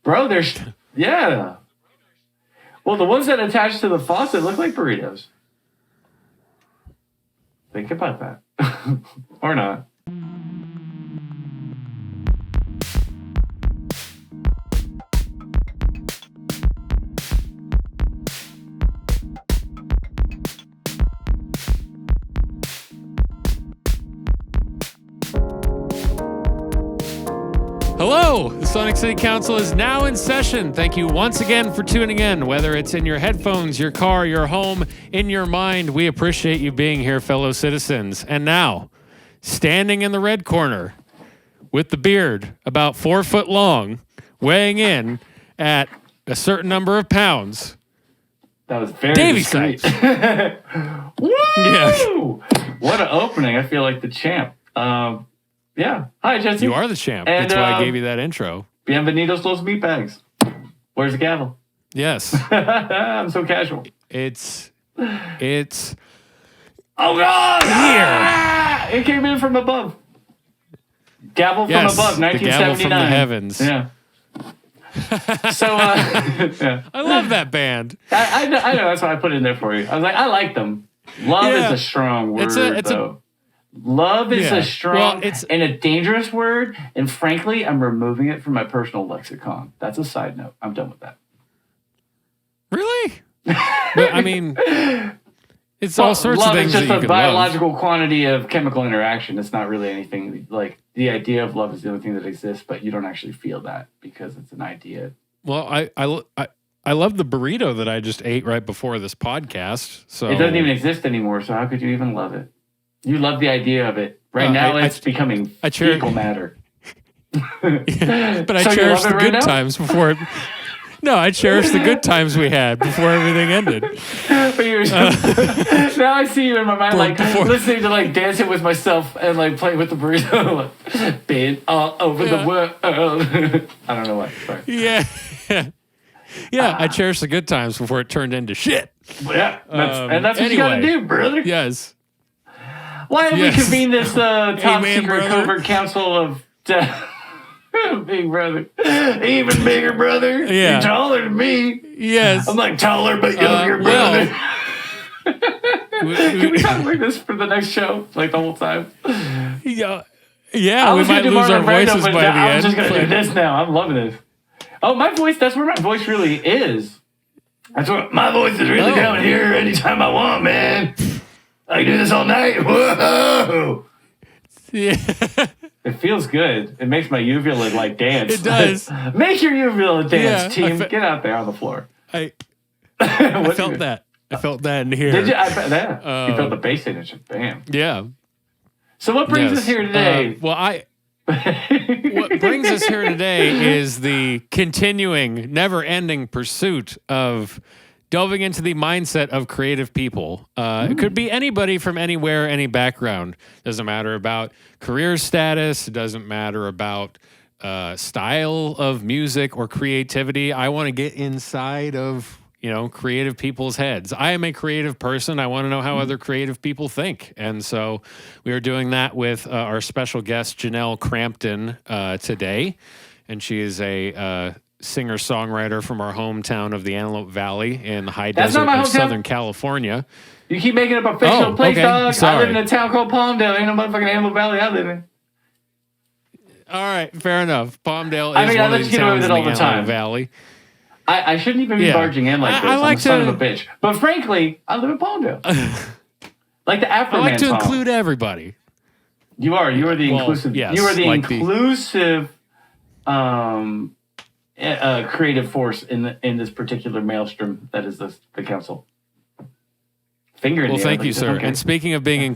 Bro, yeah. Well, the ones that attach to the faucet look like burritos. Think about that. Or not. Hello, the Sonic City Council is now in session. Thank you once again for tuning in, whether it's in your headphones, your car, your home, in your mind. We appreciate you being here, fellow citizens. And now, standing in the red corner with the beard about 4 foot long, weighing in at a certain number of pounds. That was very Davey discreet. Sipes. Woo! Yeah. What an opening. I feel like the champ. Yeah. Hi, Jesse. You are the champ. And, that's why I gave you that intro. Bienvenidos los meatbags. Where's the gavel? Yes. I'm so casual. It's Oh, God! here. Ah! It came in from above. Gavel from above, 1979. The gavel from the heavens. Yeah. So, yeah. I love that band. I know. That's why I put it in there for you. I was like, I like them. Love is a strong word, though. Love is a strong and a dangerous word, and frankly, I'm removing it from my personal lexicon. That's a side note. I'm done with that. Really? But, I mean, it's all sorts of things that you love is just can a biological quantity of chemical interaction. It's not really anything like the idea of love is the only thing that exists, but you don't actually feel that because it's an idea. Well, I love the burrito that I just ate right before this podcast. So it doesn't even exist anymore. So how could you even love it? You love the idea of it. Right now, it's becoming fecal matter. But I cherish the good times before it. No, I cherish the good times we had before everything ended. Now I see you in my mind, listening to Dancing with Myself and playing with the burrito, been all over the world. I don't know why. Sorry. Yeah. I cherish the good times before it turned into shit. Yeah, that's what you gotta do, brother. Yes. Why have we convened this top secret covert council of big brother, even bigger brother? Yeah. You're taller than me. Yes. I'm taller but younger brother. Can we talk like this for the next show, the whole time? Yeah, we might lose our voices by the end. I'm just gonna do this now. I'm loving this. Oh, my voice. That's where my voice really is. That's where my voice is really down here. Anytime I want, man. I can do this all night. Whoa! Yeah. It feels good. It makes my uvula dance. It does. Make your uvula dance, team. Get out there on the floor. I felt that. I felt that in here. Did you? I bet that. You felt the bass in it. Bam. Yeah. So what brings us here today? What brings us here today is the continuing, never-ending pursuit of delving into the mindset of creative people. It could be anybody from anywhere, any background. Doesn't matter about career status. It doesn't matter about style of music or creativity. I want to get inside of, creative people's heads. I am a creative person. I want to know how other creative people think. And so we are doing that with our special guest, Janell Crampton, today. And she is a singer-songwriter from our hometown of the Antelope Valley in the high desert of Southern California. You keep making up a fictional place, dog. Sorry. I live in a town called Palmdale. Ain't no motherfucking Antelope Valley I live in. All right, fair enough. Palmdale is one of the towns in the Antelope Valley. I shouldn't even be barging in like this. I'm a son of a bitch. But frankly, I live in Palmdale. Like the Afro Man I like to include everybody. You are the inclusive. Yes, you are the inclusive creative force in this particular maelstrom that is the council. Well, thank you, sir. Okay. And speaking of being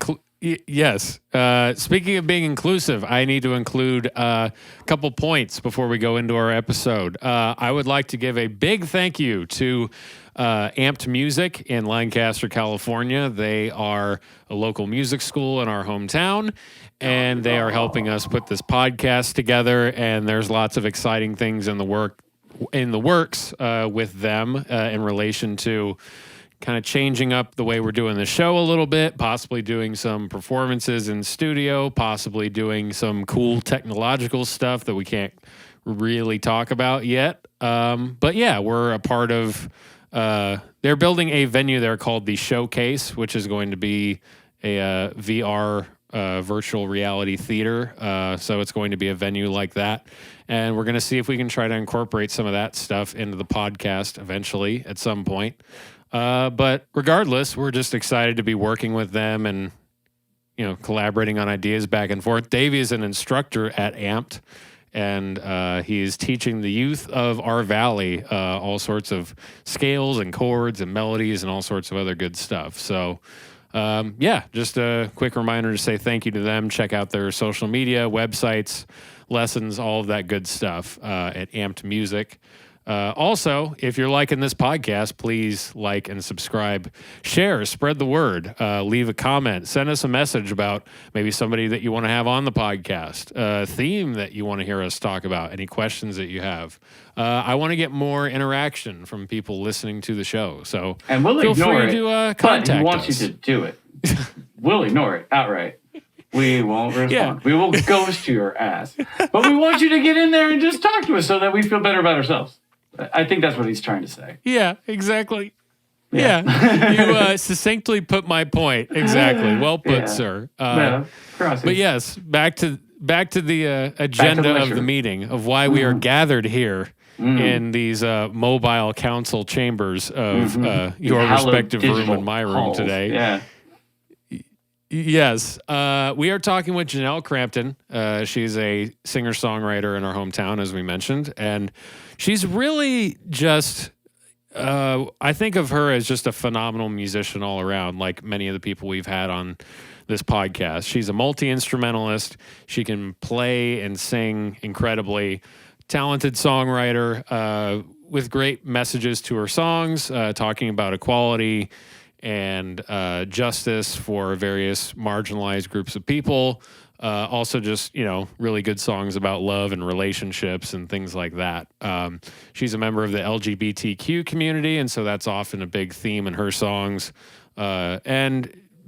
speaking of being inclusive, I need to include a couple points before we go into our episode. I would like to give a big thank you to Amped Music in Lancaster, California. They are a local music school in our hometown, and they are helping us put this podcast together. And there's lots of exciting things in the works with them in relation to kind of changing up the way we're doing the show a little bit, possibly doing some performances in studio, possibly doing some cool technological stuff that we can't really talk about yet. But yeah, we're a part of, they're building a venue there called the Showcase, which is going to be a VR virtual reality theater. So it's going to be a venue like that. And we're going to see if we can try to incorporate some of that stuff into the podcast eventually at some point. But regardless, we're just excited to be working with them and, collaborating on ideas back and forth. Davey is an instructor at Amped, and he's teaching the youth of our valley all sorts of scales and chords and melodies and all sorts of other good stuff. So, just a quick reminder to say thank you to them. Check out their social media, websites, lessons, all of that good stuff at Amped Music. Also, if you're liking this podcast, please like and subscribe, share, spread the word, leave a comment, send us a message about maybe somebody that you want to have on the podcast, a theme that you want to hear us talk about, any questions that you have. I want to get more interaction from people listening to the show. So and we'll feel ignore free it, to contact but he wants us. you to do it. We'll ignore it outright. We won't respond. Yeah. We will ghost your ass. But we want you to get in there and just talk to us so that we feel better about ourselves. I think that's what he's trying to say. Yeah, exactly. Yeah. You succinctly put my point. Exactly. Well put, sir. But yes, back to the agenda of the meeting, of why we are gathered here in these mobile council chambers of your respective room and my room halls. Today. Yeah. Yes. We are talking with Janell Crampton. She's a singer-songwriter in our hometown, as we mentioned. And she's really just, I think of her as just a phenomenal musician all around, like many of the people we've had on this podcast. She's a multi-instrumentalist. She can play and sing incredibly. Talented songwriter with great messages to her songs, talking about equality and justice for various marginalized groups of people. Also just, really good songs about love and relationships and things like that. She's a member of the LGBTQ community, and so that's often a big theme in her songs. But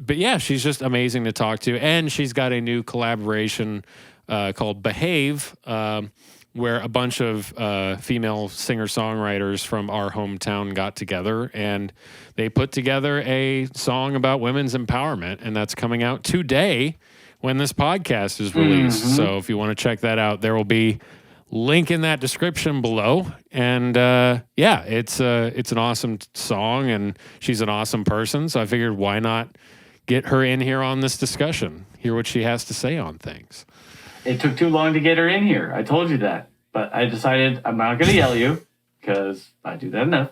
yeah, she's just amazing to talk to. And she's got a new collaboration called Behave, where a bunch of female singer-songwriters from our hometown got together, and they put together a song about women's empowerment, and that's coming out today when this podcast is released. So if you want to check that out, there will be link in that description below. And it's an awesome song, and she's an awesome person, so I figured why not get her in here on this discussion, hear what she has to say on things. It took too long to get her in here. I told you that. But I decided I'm not going to yell you because I do that enough.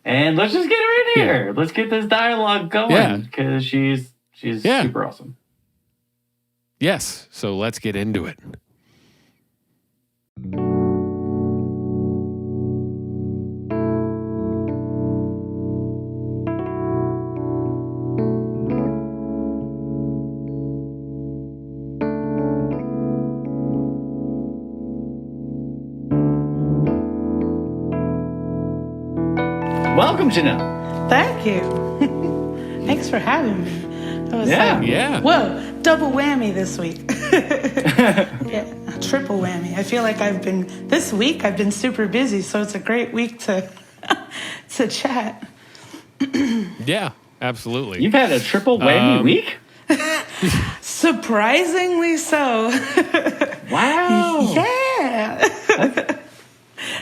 And let's just get her in here. Let's get this dialogue going because she's super awesome. Yes. So let's get into it. Welcome, Janell. Thank you. Thanks for having me. Whoa, double whammy this week. Triple whammy. I feel like this week I've been super busy, so it's a great week to chat. Yeah, absolutely. You've had a triple whammy week? Surprisingly so. Wow. Yeah.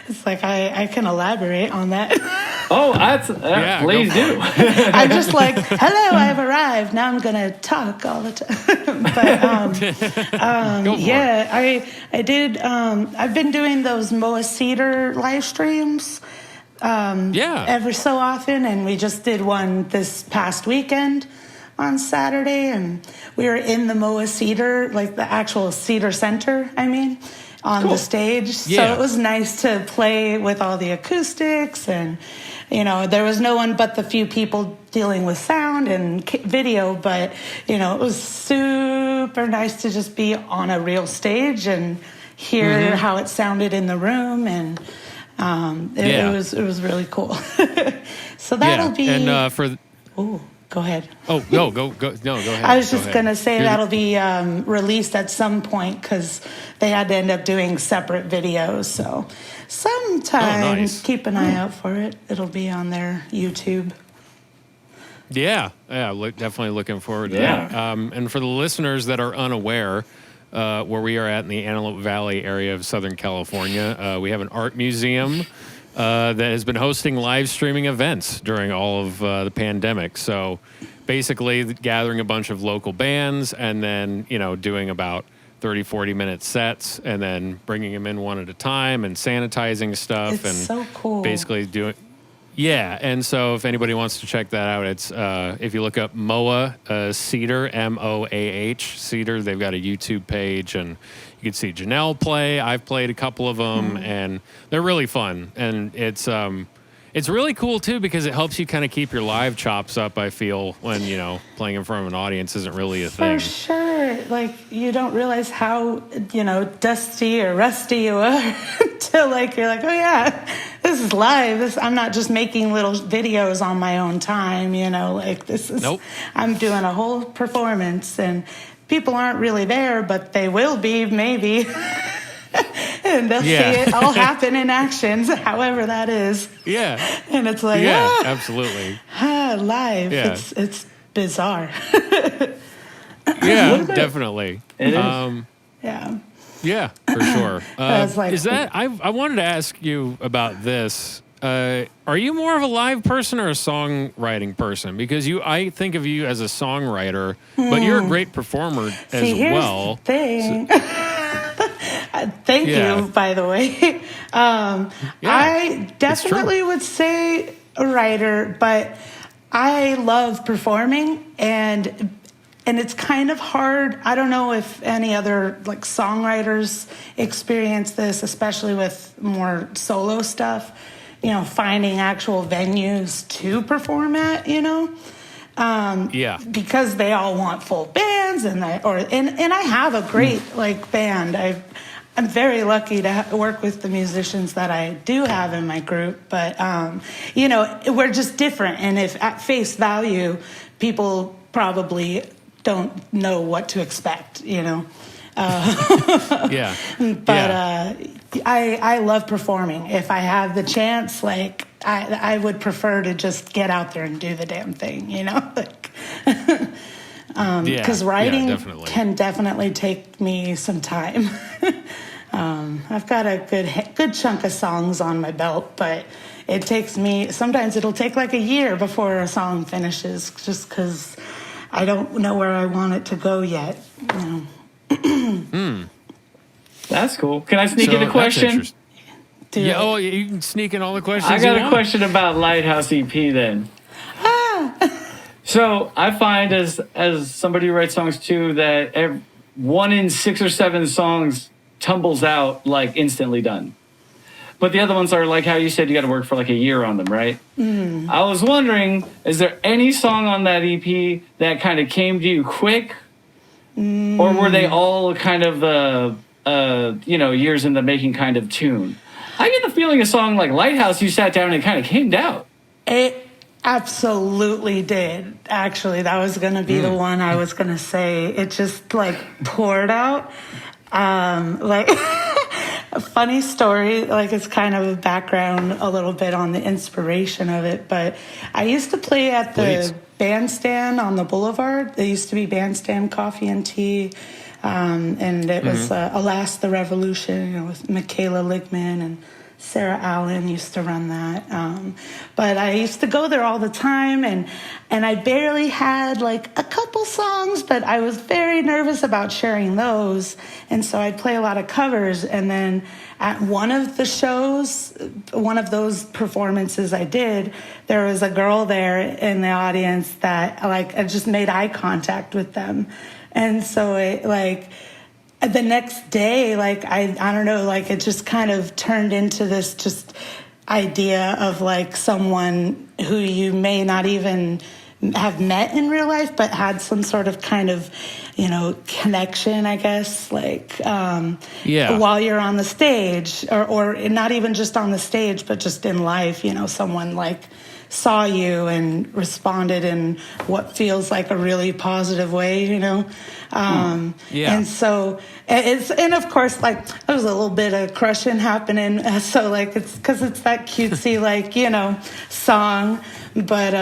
It's like I can elaborate on that. Oh, please do. I'm just like, hello, I've arrived. Now I'm gonna talk all the time. I did. I've been doing those Moa Cedar live streams. Every so often, and we just did one this past weekend on Saturday, and we were in the Moa Cedar, like the actual Cedar Center. On the stage. So it was nice to play with all the acoustics, and there was no one but the few people dealing with sound and video, but it was super nice to just be on a real stage and hear how it sounded in the room, and it was really cool. So that'll be. And Go ahead. Oh, no, go ahead. I was just going to say that'll be released at some point because they had to end up doing separate videos. So sometime keep an eye out for it. It'll be on their YouTube. Yeah, definitely looking forward to that. And for the listeners that are unaware, where we are at in the Antelope Valley area of Southern California, we have an art museum that has been hosting live streaming events during all of the pandemic. So basically gathering a bunch of local bands and then, doing about 30, 40-minute sets and then bringing them in one at a time and sanitizing stuff. It's and so cool. Basically doing... Yeah, and so if anybody wants to check that out, it's if you look up Moah Cedar, Moah Cedar, they've got a YouTube page, and you can see Janell play. I've played a couple of them, and they're really fun. And it's really cool too because it helps you kind of keep your live chops up. I feel when playing in front of an audience isn't really a thing. For sure, like you don't realize how dusty or rusty you are until you're like, oh yeah. This is live. I'm not just making little videos on my own time, this is, Nope. I'm doing a whole performance and people aren't really there, but they will be maybe. And they'll see it all happen in actions, however that is. Yeah. And it's like, absolutely. Live. Yeah. It's bizarre. Yeah, definitely. It is. Yeah. Yeah, for sure. Is that? I wanted to ask you about this. Are you more of a live person or a songwriting person? Because I think of you as a songwriter, but you're a great performer as well. The thing. Thank you, by the way. I definitely would say a writer, but I love performing and it's kind of hard. I don't know if any other songwriters experience this, especially with more solo stuff, finding actual venues to perform at, because they all want full bands and I have a great band. I'm very lucky to work with the musicians that I do have in my group, but we're just different. And if at face value, people probably don't know what to expect, But I love performing. If I have the chance, I would prefer to just get out there and do the damn thing, because writing can definitely take me some time. I've got a good chunk of songs on my belt, but it takes me, sometimes it'll take a year before a song finishes just because I don't know where I want it to go yet. That's cool. Can I sneak in a question? You can sneak in all the questions. I got a question about Lighthouse EP then. So I find as somebody who writes songs too that 1 in 6 or 7 songs tumbles out instantly done. But the other ones are how you said you got to work for a year on them, right? I was wondering, is there any song on that EP that kind of came to you quick? Or were they all kind of years in the making kind of tune? I get the feeling a song like Lighthouse, you sat down and it kind of came out. It absolutely did. Actually, that was going to be the one I was going to say. It just poured out. A funny story, it's kind of a background a little bit on the inspiration of it, but I used to play at the bandstand on the boulevard. There used to be bandstand coffee and tea, and it was Alas the Revolution, with Michaela Ligman and Sarah Allen used to run that. But I used to go there all the time, and I barely had a couple songs, but I was very nervous about sharing those. And so I'd play a lot of covers. And then at one of the shows, one of those performances I did, there was a girl there in the audience that I just made eye contact with them. And so it the next day, I don't know, it just kind of turned into this just idea of someone who you may not even have met in real life, but had some sort of kind of, connection, I guess, while you're on the stage or not even just on the stage, but just in life, someone saw you and responded in what feels like a really positive way, you know? And so and of course, like, there was a little bit of crushing happening. So like, it's because it's that cutesy, like, you know, song. But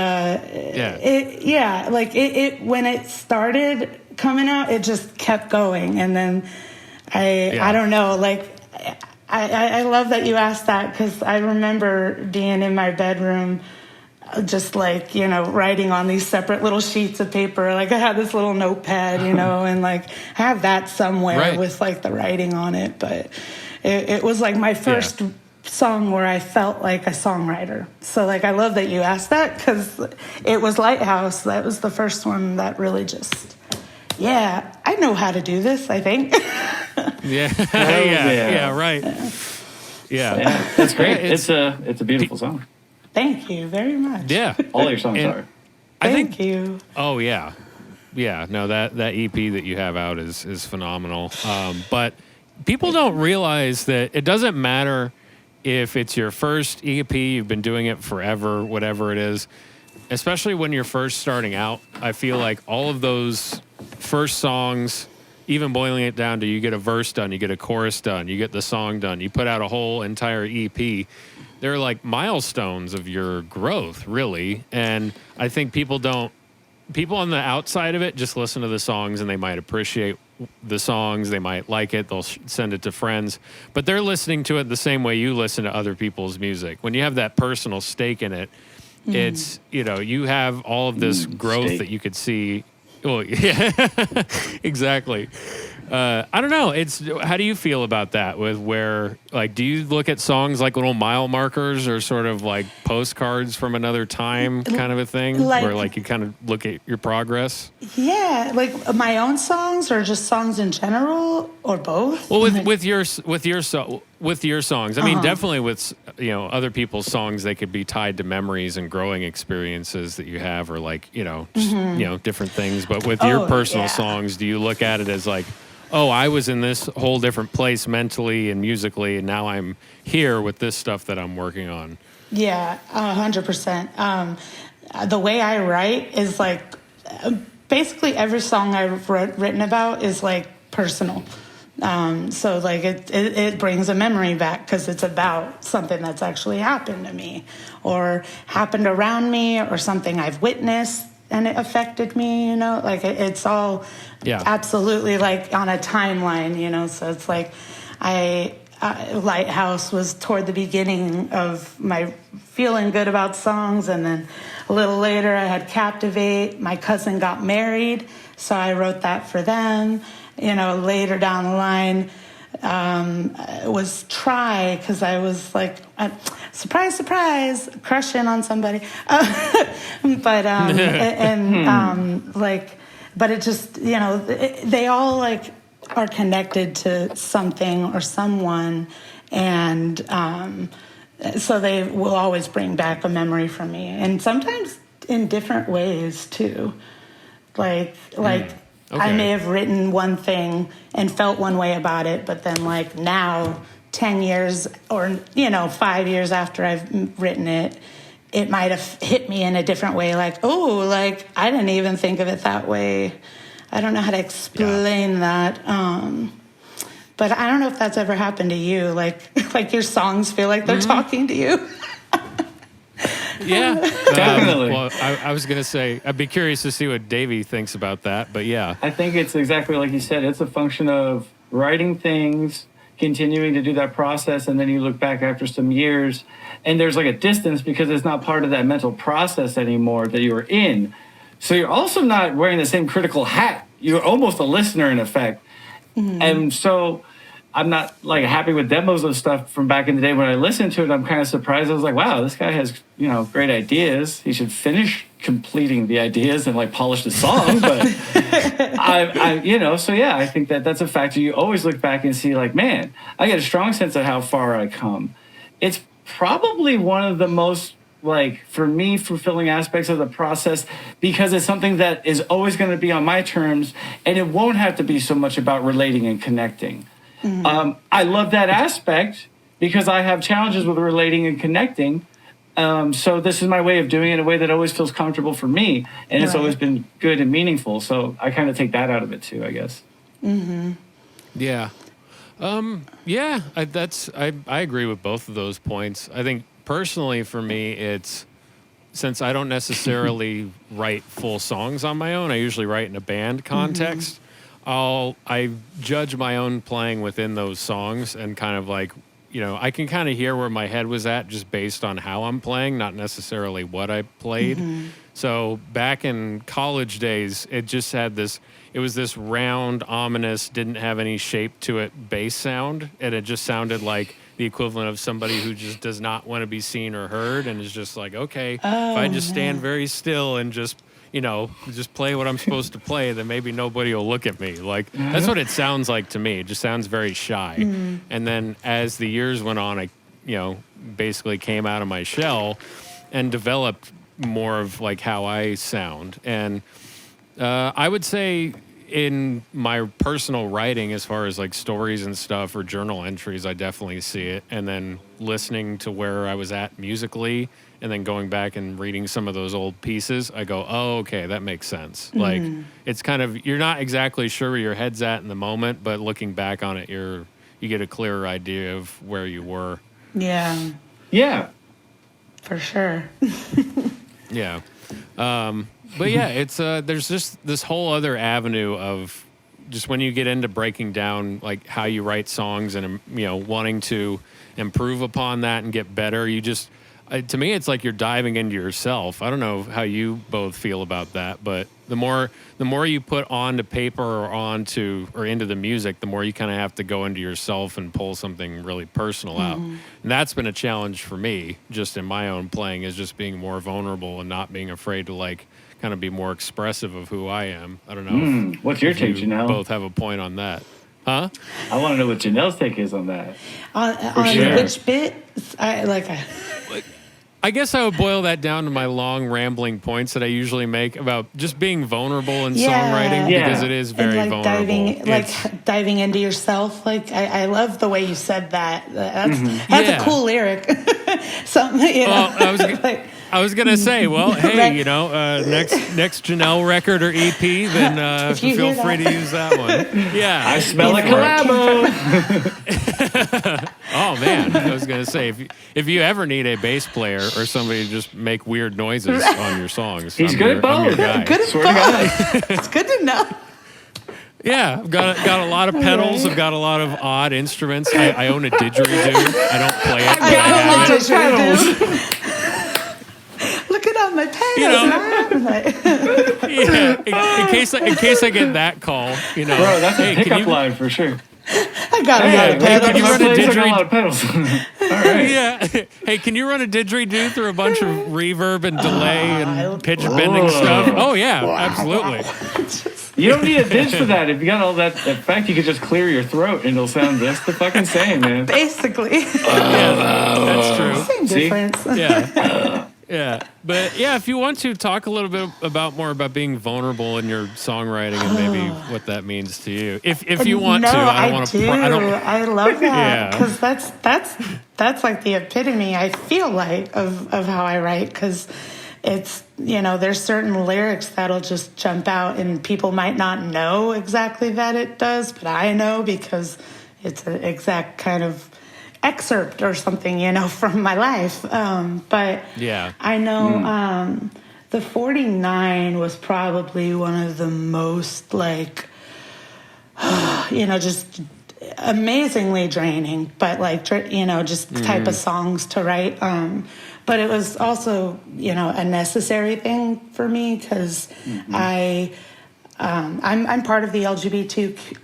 it when it started coming out, it just kept going. And then I don't know, like, I love that you asked that, because I remember being in my bedroom, just like, you know, writing on these separate little sheets of paper. Like, I had this little notepad, you know, and like, I have that somewhere with like the writing on it. But it was like my first song where I felt like a songwriter. So like, I love that you asked that, because it was Lighthouse. That was the first one that really just, I know how to do this, I think. Right. That's great. It's a beautiful song. Thank you very much. Yeah. All your songs are. Thank you. Oh, yeah. Yeah. No, that EP that you have out is phenomenal. But people don't realize that it doesn't matter if it's your first EP, you've been doing it forever, whatever it is, especially when you're first starting out. I feel like all of those first songs, even boiling it down to you get a verse done, you get a chorus done, you get the song done, you put out a whole entire EP. They're like milestones of your growth, really. And I think people on the outside of it just listen to the songs and they might appreciate the songs, they might like it, they'll send it to friends, but they're listening to it the same way you listen to other people's music. When you have that personal stake in it, it's, you know, you have all of this growth that you could see. Well, yeah, exactly. I don't know. How do you feel about that? With where, like, do you look at songs like little mile markers or sort of like postcards from another time kind of a thing, where like you kind of look at your progress? Yeah, like my own songs or just songs in general, or both. Well, with your songs, I mean, definitely with, you know, other people's songs, they could be tied to memories and growing experiences that you have, or like, you know, just, you know, different things. But with your personal songs, do you look at it as like, oh, I was in this whole different place mentally and musically, and now I'm here with this stuff that I'm working on? Yeah, 100%. The way I write is like, basically every song I've written about is like personal. So like it brings a memory back, because it's about something that's actually happened to me or happened around me, or something I've witnessed and it affected me, you know, like it's all absolutely like on a timeline, you know. So it's like Lighthouse was toward the beginning of my feeling good about songs, and then a little later I had Captivate. My cousin got married, so I wrote that for them. You know, later down the line was Try, because I was like, surprise, surprise, crushing on somebody. But it just, you know, they all like are connected to something or someone, and so they will always bring back a memory from me, and sometimes in different ways too. Like I may have written one thing and felt one way about it, but then like now, 10 years or, you know, 5 years after I've written it, it might have hit me in a different way. Like, oh, like I didn't even think of it that way. I don't know how to explain that. But I don't know if that's ever happened to you. Like your songs feel like they're talking to you. Yeah, definitely. Well, I was going to say, I'd be curious to see what Davey thinks about that, but yeah. I think it's exactly like you said. It's a function of writing things, continuing to do that process, and then you look back after some years, and there's like a distance because it's not part of that mental process anymore that you were in. So you're also not wearing the same critical hat. You're almost a listener in effect. And so I'm not like happy with demos of stuff from back in the day. When I listened to it, I'm kind of surprised. I was like, wow, this guy has, you know, great ideas. He should finish completing the ideas and like polish the song. But I you know, so yeah, I think that's a factor. You always look back and see like, man, I get a strong sense of how far I come. It's probably one of the most, like, for me, fulfilling aspects of the process, because it's something that is always going to be on my terms, and it won't have to be so much about relating and connecting. I love that aspect because I have challenges with relating and connecting, So this is my way of doing it in a way that always feels comfortable for me, and it's always been good and meaningful. So I kind of take that out of it too, I guess. Mm-hmm. Yeah. I agree with both of those points. I think personally for me, it's since I don't necessarily write full songs on my own, I usually write in a band context. I judge my own playing within those songs and kind of like, I can kind of hear where my head was at just based on how I'm playing, not necessarily what I played. So back in college days, it just had it was this round, ominous, didn't have any shape to it bass sound. And it just sounded like the equivalent of somebody who just does not want to be seen or heard and is just like, okay, if I just stand very still and just play what I'm supposed to play, then maybe nobody will look at me. Like, that's what it sounds like to me. It just sounds very shy. And then as the years went on, I, basically came out of my shell and developed more of like how I sound. And I would say in my personal writing, as far as like stories and stuff or journal entries, I definitely see it. And then listening to where I was at musically, and then going back and reading some of those old pieces, I go, oh, okay, that makes sense. Like, it's kind of, you're not exactly sure where your head's at in the moment, but looking back on it, you get a clearer idea of where you were. Yeah. Yeah. For sure. Yeah. But yeah, it's there's just this whole other avenue of just when you get into breaking down like how you write songs and wanting to improve upon that and get better. You just to me, it's like you're diving into yourself. I don't know how you both feel about that, but the more you put onto paper or into the music, the more you kind of have to go into yourself and pull something really personal out. And that's been a challenge for me, just in my own playing, is just being more vulnerable and not being afraid to like kind of be more expressive of who I am. I don't know. What's your take, Janell? Both have a point on that. Huh? I want to know what Janell's take is on that. On sure. Which bit? I guess I would boil that down to my long rambling points that I usually make about just being vulnerable in songwriting, because it is very and vulnerable. Diving into yourself. Like I love the way you said that. That's a cool lyric. Something, I was gonna say, well, hey, next Janell record or EP, then feel free to use that one. Yeah, I smell a collabo. Oh man, I was gonna say, if you ever need a bass player or somebody to just make weird noises on your songs, he's good at both. Good at both. It's good to know. Yeah, I've got a lot of pedals. I've got a lot of odd instruments. I own a didgeridoo. I don't play it. I own a didgeridoo. Look at all my pedals. In case I get that call, bro, that's a pickup line for sure. I got a lot of pedals. Can you run a didgeridoo? A lot of pedals. All right. Yeah. Hey, can you run a didgeridoo through a bunch of reverb and delay and pitch bending stuff? Oh yeah, absolutely. You don't need a didge for that. If you got all that effect, you could just clear your throat and it'll sound just the fucking same, man. Basically. That's true. Same difference. Yeah. Yeah, but yeah, if you want to talk a little bit more about being vulnerable in your songwriting and maybe what that means to you, if you want to, I don't want to. I love that because that's like the epitome. I feel like of how I write, because it's there's certain lyrics that'll just jump out and people might not know exactly that it does, but I know because it's an exact kind of excerpt or something, from my life. But yeah, I know the 49 was probably one of the most just amazingly draining, but just type of songs to write. But it was also, a necessary thing for me because I'm part of the LGBTQ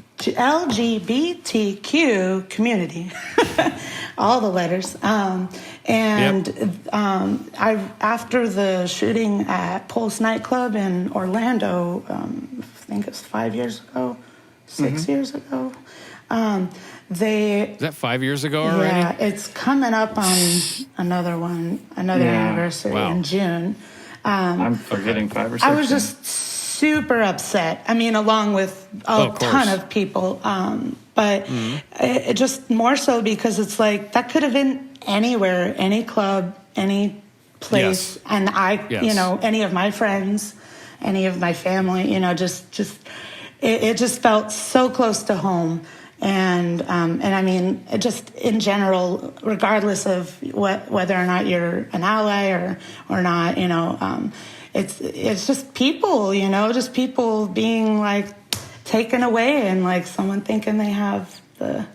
community, all the letters. I after the shooting at Pulse nightclub in Orlando, I think it was 5 years ago, 6 years ago. Is that 5 years ago already? Yeah, it's coming up on another anniversary in June. I'm forgetting 5 or 6. I was just super upset. I mean, along with a ton of people. But it just more so because it's like that could have been anywhere, any club, any place. And any of my friends, any of my family, it just felt so close to home. And I mean, just in general, regardless of whether or not you're an ally or not, it's just people, just people being like taken away and like someone thinking they have the,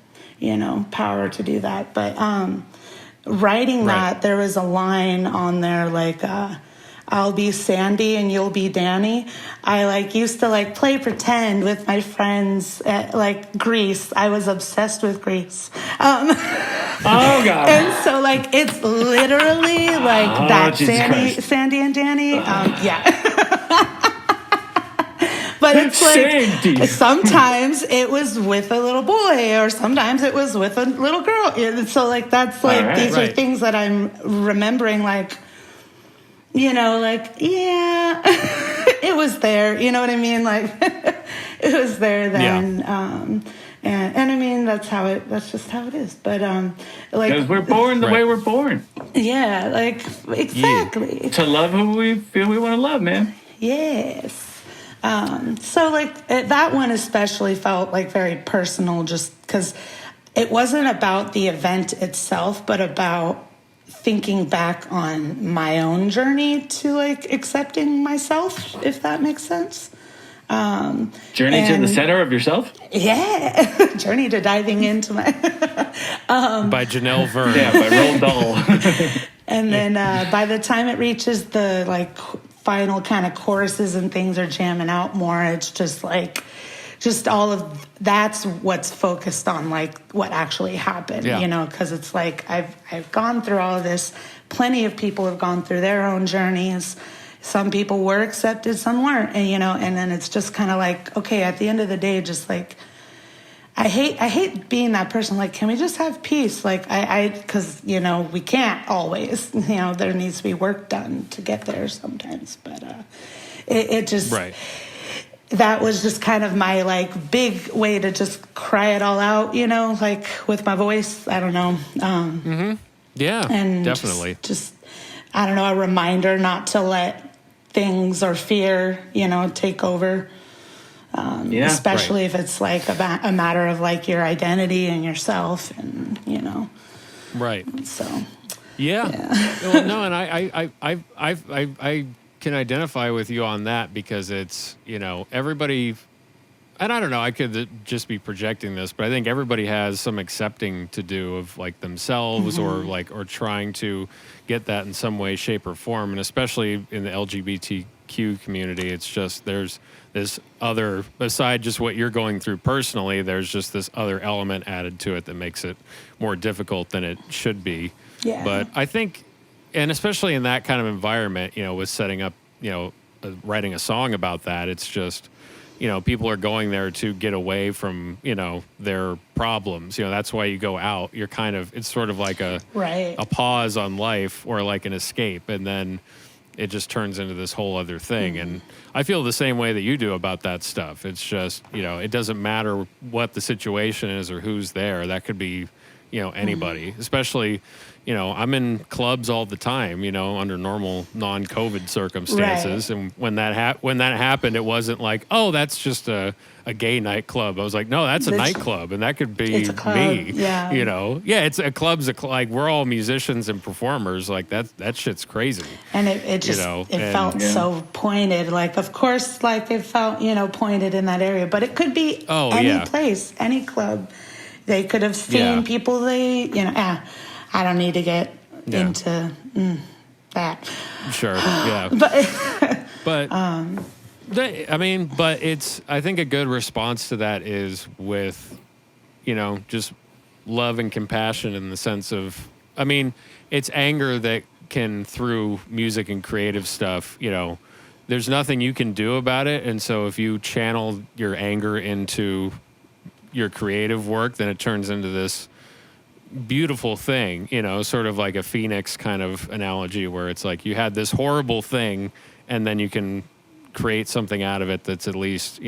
power to do that. But writing that, there was a line on there like, I'll be Sandy and you'll be Danny. I used to play pretend with my friends at Grease. I was obsessed with Grease. Oh God! And so it's literally that Sandy and Danny. But it's Sandy. Sometimes it was with a little boy, or sometimes it was with a little girl. So that's these are things that I'm remembering. It was there. You know what I mean? It was there then. Yeah. And I mean, that's just how it is. But, because we're born the way we're born. Yeah, exactly. Yeah. To love who we feel we want to love, man. Yes. So that one especially felt very personal, just because it wasn't about the event itself, but about thinking back on my own journey to accepting myself, if that makes sense. Journey to the center of yourself? Yeah. Journey to diving into my by Janell Verne. Yeah, by Roald Dahl. And then by the time it reaches the final kind of choruses and things are jamming out more, it's just all of that's what's focused on what actually happened, because it's I've gone through all of this. Plenty of people have gone through their own journeys. Some people were accepted, some weren't, and then it's just kind of okay, at the end of the day, just I hate being that person. Can we just have peace? Because we can't always. There needs to be work done to get there sometimes. But it just that was just kind of my big way to just cry it all out. With my voice. I don't know. Yeah, and definitely. Just I don't know, a reminder not to let things or fear take over. Especially if it's a matter of your identity and yourself, and right. So yeah. Well, no, and I can identify with you on that, because it's everybody, and I don't know, I could just be projecting this, but I think everybody has some accepting to do of themselves, or trying to get that in some way, shape, or form, and especially in the LGBTQ community, it's just there's this other, beside just what you're going through personally, there's just this other element added to it that makes it more difficult than it should be. Yeah. But I think, and especially in that kind of environment, with setting up, writing a song about that, it's just, people are going there to get away from, their problems. That's why you go out. You're kind of, it's sort of like a pause on life, or an escape. And then it just turns into this whole other thing. And I feel the same way that you do about that stuff. It's just, it doesn't matter what the situation is or who's there. That could be, anybody, especially, I'm in clubs all the time, under normal non-COVID circumstances. Right. And when that happened, it wasn't oh, that's just a gay nightclub. I was no, that's a nightclub, and that could be me. Yeah. It's a club's we're all musicians and performers. That shit's crazy. And it just it felt so pointed. Of course, it felt pointed in that area, but it could be any place, any club. They could have seen people I don't need to get into that. Sure, yeah. But it's, I think a good response to that is with, just love and compassion, in the sense of, it's anger that can, through music and creative stuff, there's nothing you can do about it. And so if you channel your anger into your creative work, then it turns into this beautiful thing, sort of like a phoenix kind of analogy, where it's you had this horrible thing, and then you can create something out of it that's at least,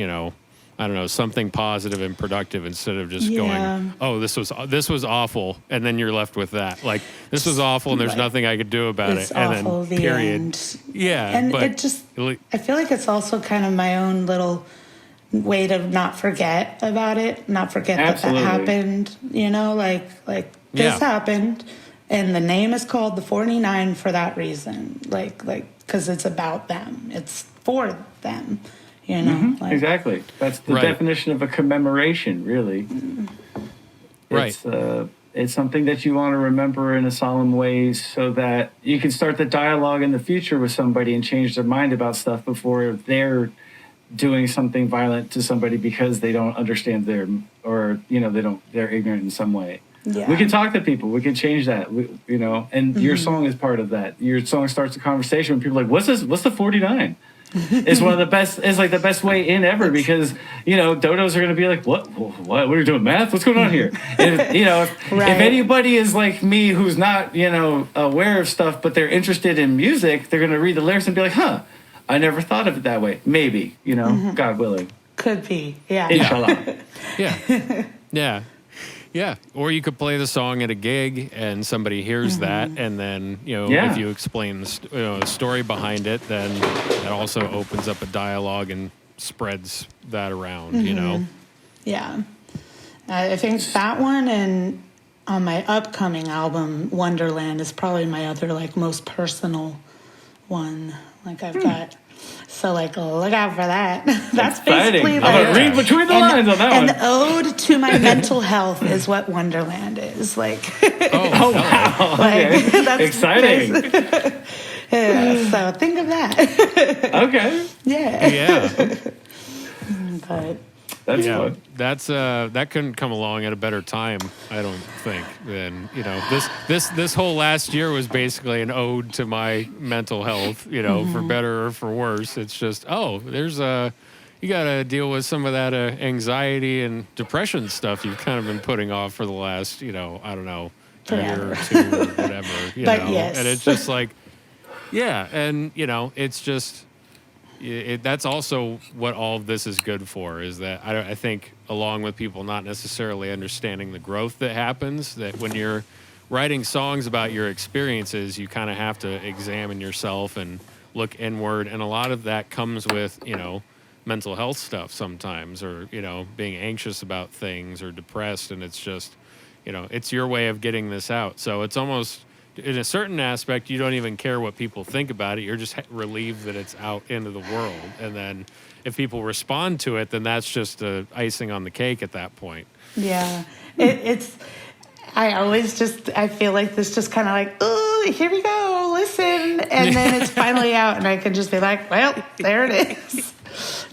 I don't know, something positive and productive instead of just going, oh, this was awful, and then you're left with that. Like, this was awful, and there's nothing I could do about it. And then period. End. Yeah, and but it just, I feel like it's also kind of my own little way to not forget about it, not forget that happened. You know, like this happened, and the name is called the 49 for that reason. Like because it's about them. It's for them. You know, exactly. That's the definition of a commemoration, really. It's something that you want to remember in a solemn way so that you can start the dialogue in the future with somebody and change their mind about stuff before they're doing something violent to somebody because they don't understand they're ignorant in some way. Yeah. We can talk to people. We can change that, and your song is part of that. Your song starts a conversation when people are like, what's this? What's the 49? It's one of the best. It's like the best way in ever because dodos are going to be like, what are you doing, math? What's going on here? And if anybody is like me, who's not aware of stuff, but they're interested in music, they're going to read the lyrics and be like, huh, I never thought of it that way. Maybe God willing, could be, yeah, inshallah, yeah. Yeah, or you could play the song at a gig and somebody hears that, and then if you explain the story behind it, then that also opens up a dialogue and spreads that around. Yeah, I think that one and on my upcoming album Wonderland is probably my other most personal one. Like I've got. So, look out for that. That's basically I'm going to read between the lines on that one. And the ode to my mental health is what Wonderland is. Oh, wow. Okay. That's exciting. So, think of that. Okay. Yeah. But... That's fun. That couldn't come along at a better time, I don't think. Than this whole last year was basically an ode to my mental health. For better or for worse. It's just there's you got to deal with some of that anxiety and depression stuff you've kind of been putting off for the last I don't know year or two or whatever. Yes. And it's just and it's just. That's also what all of this is good for, is that I think along with people not necessarily understanding the growth that happens, that when you're writing songs about your experiences, you kind of have to examine yourself and look inward. And a lot of that comes with, mental health stuff sometimes, or, being anxious about things or depressed. And it's just, it's your way of getting this out. So it's almost... in a certain aspect, you don't even care what people think about it. You're just relieved that it's out into the world. And then if people respond to it, then that's just icing on the cake at that point. Yeah. I feel like this just kind of oh, here we go, listen. And then it's finally out and I can just be like, well, there it is.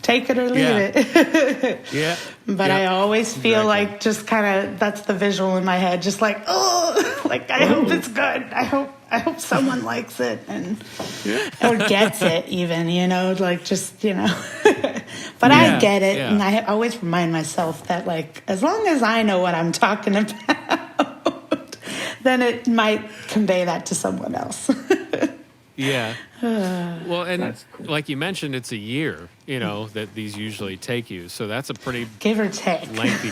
Take it or leave it. Yeah. But I always feel like just kind of that's the visual in my head, just I hope it's good. I hope someone likes it or gets it even, But I get it, and I always remind myself that as long as I know what I'm talking about, then it might convey that to someone else. Yeah. Well, and cool. Like you mentioned, it's a year, that these usually take you. So that's a pretty give or take lengthy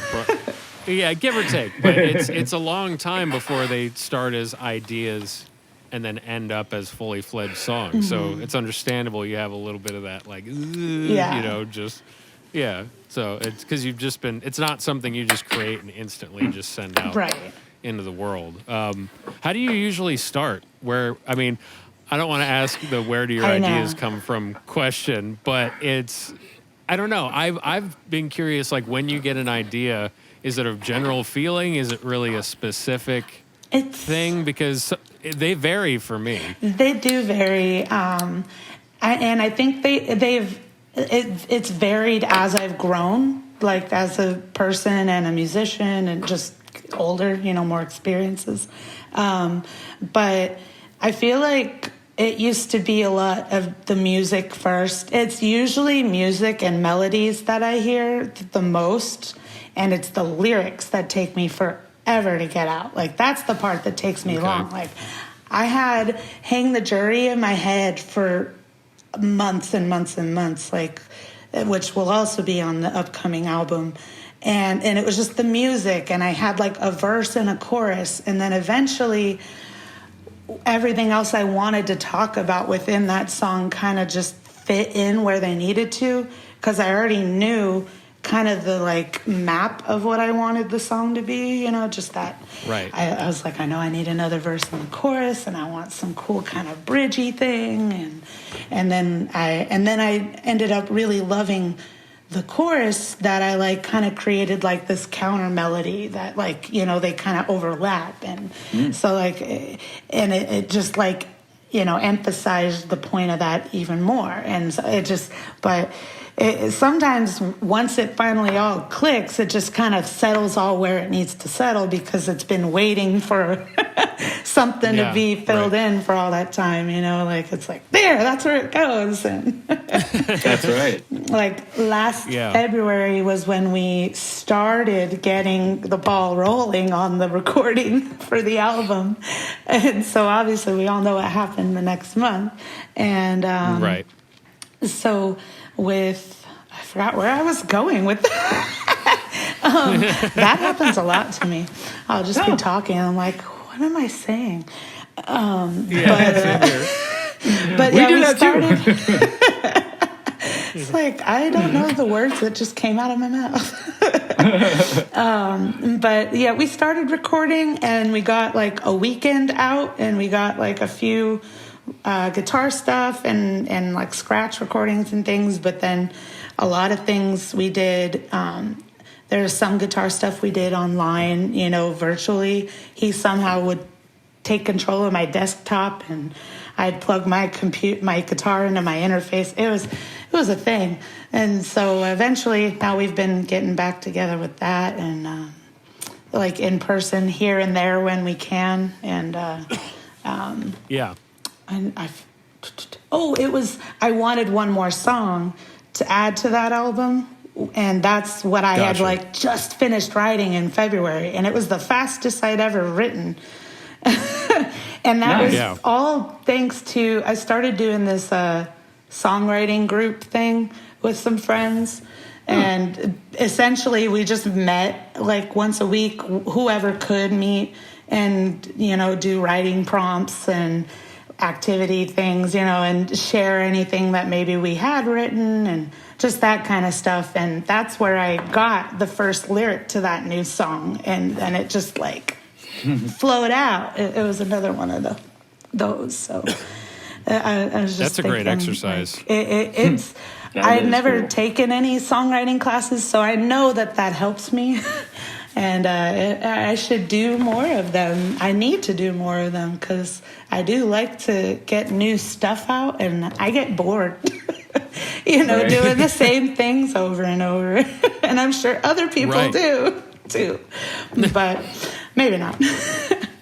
yeah, give or take. But it's a long time before they start as ideas and then end up as fully fledged songs. So it's understandable you have a little bit of that So it's because you've just been, it's not something you just create and instantly just send out into the world. How do you usually start? I don't want to ask the where do your ideas come from question, but I don't know. I've been curious, when you get an idea, is it a general feeling? Is it really a specific thing? Because they vary for me. They do vary. And I think it's varied as I've grown, as a person and a musician and just older, more experiences. But I feel like it used to be a lot of the music first. It's usually music and melodies that I hear the most, and it's the lyrics that take me forever to get out. That's the part that takes me long. I had Hang the Jury in my head for months and months and months. which will also be on the upcoming album. And it was just the music, and I had like a verse and a chorus, and then eventually everything else I wanted to talk about within that song kind of just fit in where they needed to, because I already knew kind of the like map of what I wanted the song to be, just that. Right. I was like, I know I need another verse and a chorus, and I want some cool kind of bridgey thing, and then I ended up really loving the chorus that I like kind of created like this counter melody that like, they kind of overlap. And so like, and it just like, emphasized the point of that even more. And so it just, but sometimes once it finally all clicks, it just kind of settles all where it needs to settle, because it's been waiting for something to be filled in for all that time, like it's like, there, that's where it goes. And that's right. Like last February was when we started getting the ball rolling on the recording for the album. And so obviously we all know what happened the next month. And right. So I forgot where I was going with that. That happens a lot to me. I'll just be talking and I'm like, what am I saying? But we started. It's like, I don't know the words that just came out of my mouth. But yeah, we started recording, and we got like a weekend out, and we got like a few guitar stuff and like scratch recordings and things. But then a lot of things we did, there's some guitar stuff we did online, virtually. He somehow would take control of my desktop, and I'd plug my guitar into my interface. It was a thing. And so eventually now we've been getting back together with that, and like in person here and there when we can. And yeah. And I wanted one more song to add to that album, and that's what I had like just finished writing in February, and it was the fastest I'd ever written. And that was all thanks to, I started doing this songwriting group thing with some friends, and essentially we just met like once a week, whoever could meet, and do writing prompts and activity things, and share anything that maybe we had written and just that kind of stuff. And that's where I got the first lyric to that new song, and it just like flowed out. It was another one of those. So I was just that's a great exercise. Like, it's I've never taken any songwriting classes, so I know that helps me. And I should do more of them. I need to do more of them, because I do like to get new stuff out, and I get bored, doing the same things over and over. And I'm sure other people do too, but maybe not.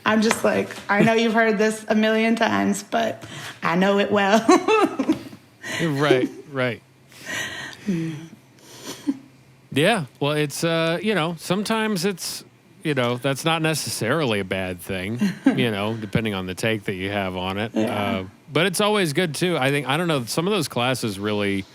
I'm just like, I know you've heard this a million times, but I know it well. Right. Yeah, well, it's, sometimes it's, that's not necessarily a bad thing, depending on the take that you have on it. Yeah. But it's always good, too. I don't know, some of those classes really,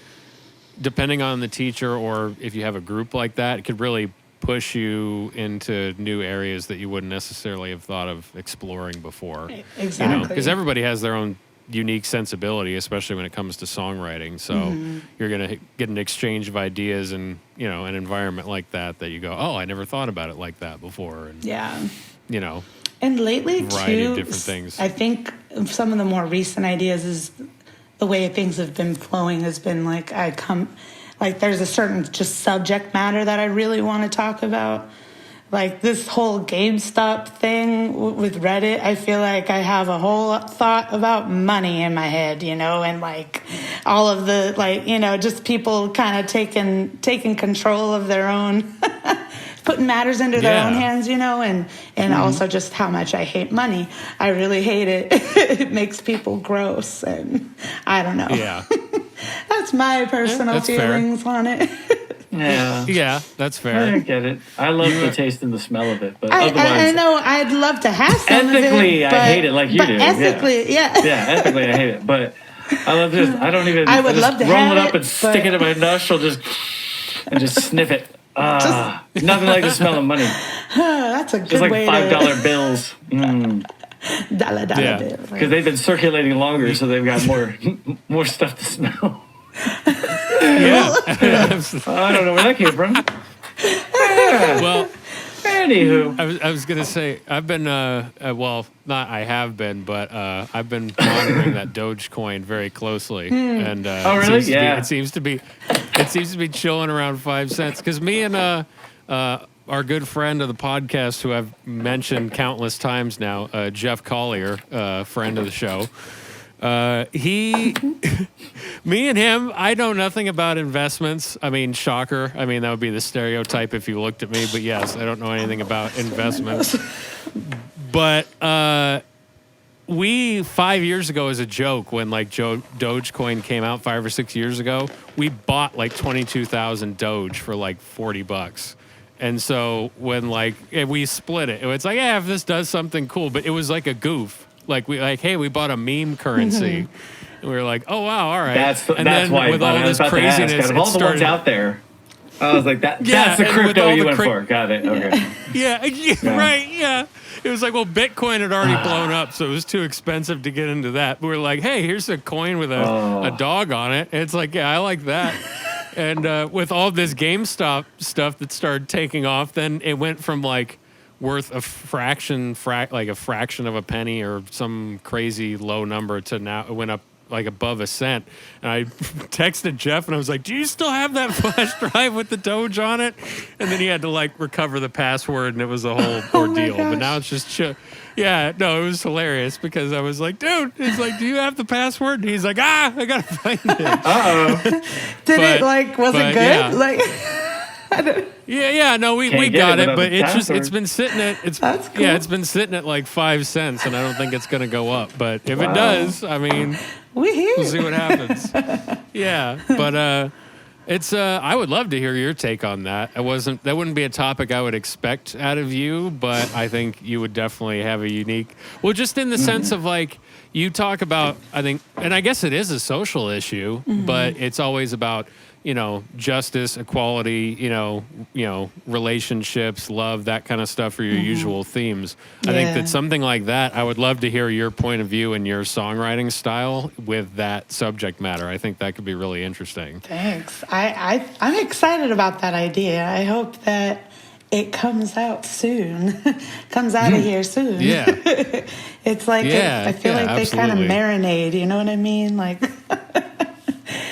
depending on the teacher or if you have a group like that, it could really push you into new areas that you wouldn't necessarily have thought of exploring before. Exactly. Because everybody has their own unique sensibility, especially when it comes to songwriting. So you're going to get an exchange of ideas in, an environment like that you go, oh, I never thought about it like that before. And, and lately, variety too, of different things. I think some of the more recent ideas is the way things have been flowing has been like, there's a certain just subject matter that I really want to talk about. Like this whole GameStop thing with Reddit, I feel like I have a whole thought about money in my head, and like all of the just people kind of taking control of their own, putting matters into their own hands, and also just how much I hate money. I really hate it. It makes people gross, and I don't know. Yeah, that's my personal feelings on it. Yeah, that's fair. I get it. I love the taste and the smell of it, but I know I'd love to have some ethically, of it, I hate it like you do. Ethically, yeah. Yeah, ethically, I hate it. But I love this. I would love to roll it up and stick it in my nostril, and just sniff it. Nothing like the smell of money. That's a good just like way $5 bills. Dollar bills. Because they've been circulating longer, so they've got more stuff to smell. Yeah. I don't know where that came from. Yeah. Well, anywho, I was gonna say I've been well, not I have been, but I've been monitoring that Dogecoin very closely, and oh really? It seems to be chilling around 5 cents. Because me and our good friend of the podcast, who I've mentioned countless times now, Jeff Collier, friend of the show. Me and him, I know nothing about investments. I mean, shocker. I mean, that would be the stereotype if you looked at me. But yes, I don't know anything about investments. But we 5 years ago, as a joke, when like Dogecoin came out 5 or 6 years ago, we bought like 22,000 Doge for like $40. And so when we split it, it's like, yeah, if this does something cool, but it was like a goof. Hey, we bought a meme currency. And we were like, oh wow, all right. That's why with all this craziness, out of all the ones out there, I was like, that's the crypto you went for. Got it. Okay. Yeah, right. Yeah. It was like, well, Bitcoin had already blown up, so it was too expensive to get into that. But we were like, hey, here's a coin with a dog on it. And it's like, yeah, I like that. And with all this GameStop stuff that started taking off, then it went from like worth a fraction of a penny or some crazy low number to now it went up like above a cent. And I texted Jeff and I was like, do you still have that flash drive with the Doge on it? And then he had to like recover the password and it was a whole ordeal. But now it's just it was hilarious because I was like, dude, it's like, do you have the password? And he's like, I gotta find it. Was it good? Yeah. No, we got it, but it's been sitting at it's been sitting at like 5 cents, and I don't think it's going to go up. But if it does, I mean, we'll see what happens. Yeah, but it's I would love to hear your take on that. That wouldn't be a topic I would expect out of you, but I think you would definitely have a unique. Well, just in the sense of like you talk about, I think, and I guess it is a social issue, but it's always about, justice, equality, relationships, love, that kind of stuff are your usual themes. I think that something like that, I would love to hear your point of view and your songwriting style with that subject matter. I think that could be really interesting. Thanks. I'm excited about that idea. I hope that it comes out soon. Comes out of here soon. Yeah. It's like, I feel like they kind of marinate, you know what I mean? Like...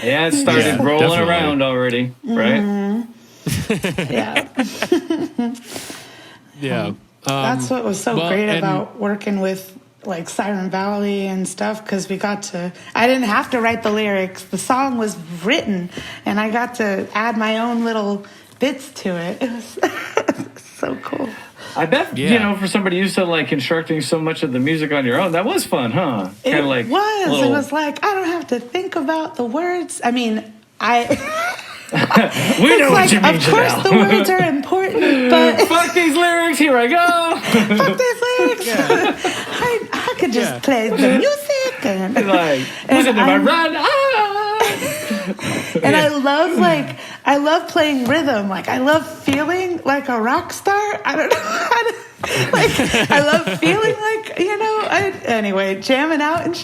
Yeah, it started rolling around already, right? Yeah. That's what was so great about working with like Siren Valley and stuff, because I didn't have to write the lyrics. The song was written, and I got to add my own little bits to it. It was so cool. I bet, for somebody used to like constructing so much of the music on your own, that was fun, huh? It was like, I don't have to think about the words. I mean, we know what you mean, of course Janell. the words are important, but... Fuck these lyrics, here I go! Fuck these lyrics! I could just play the music and... listen to my run! And I love playing rhythm. Like, I love feeling like a rock star. I don't know. I love feeling like, anyway, jamming out and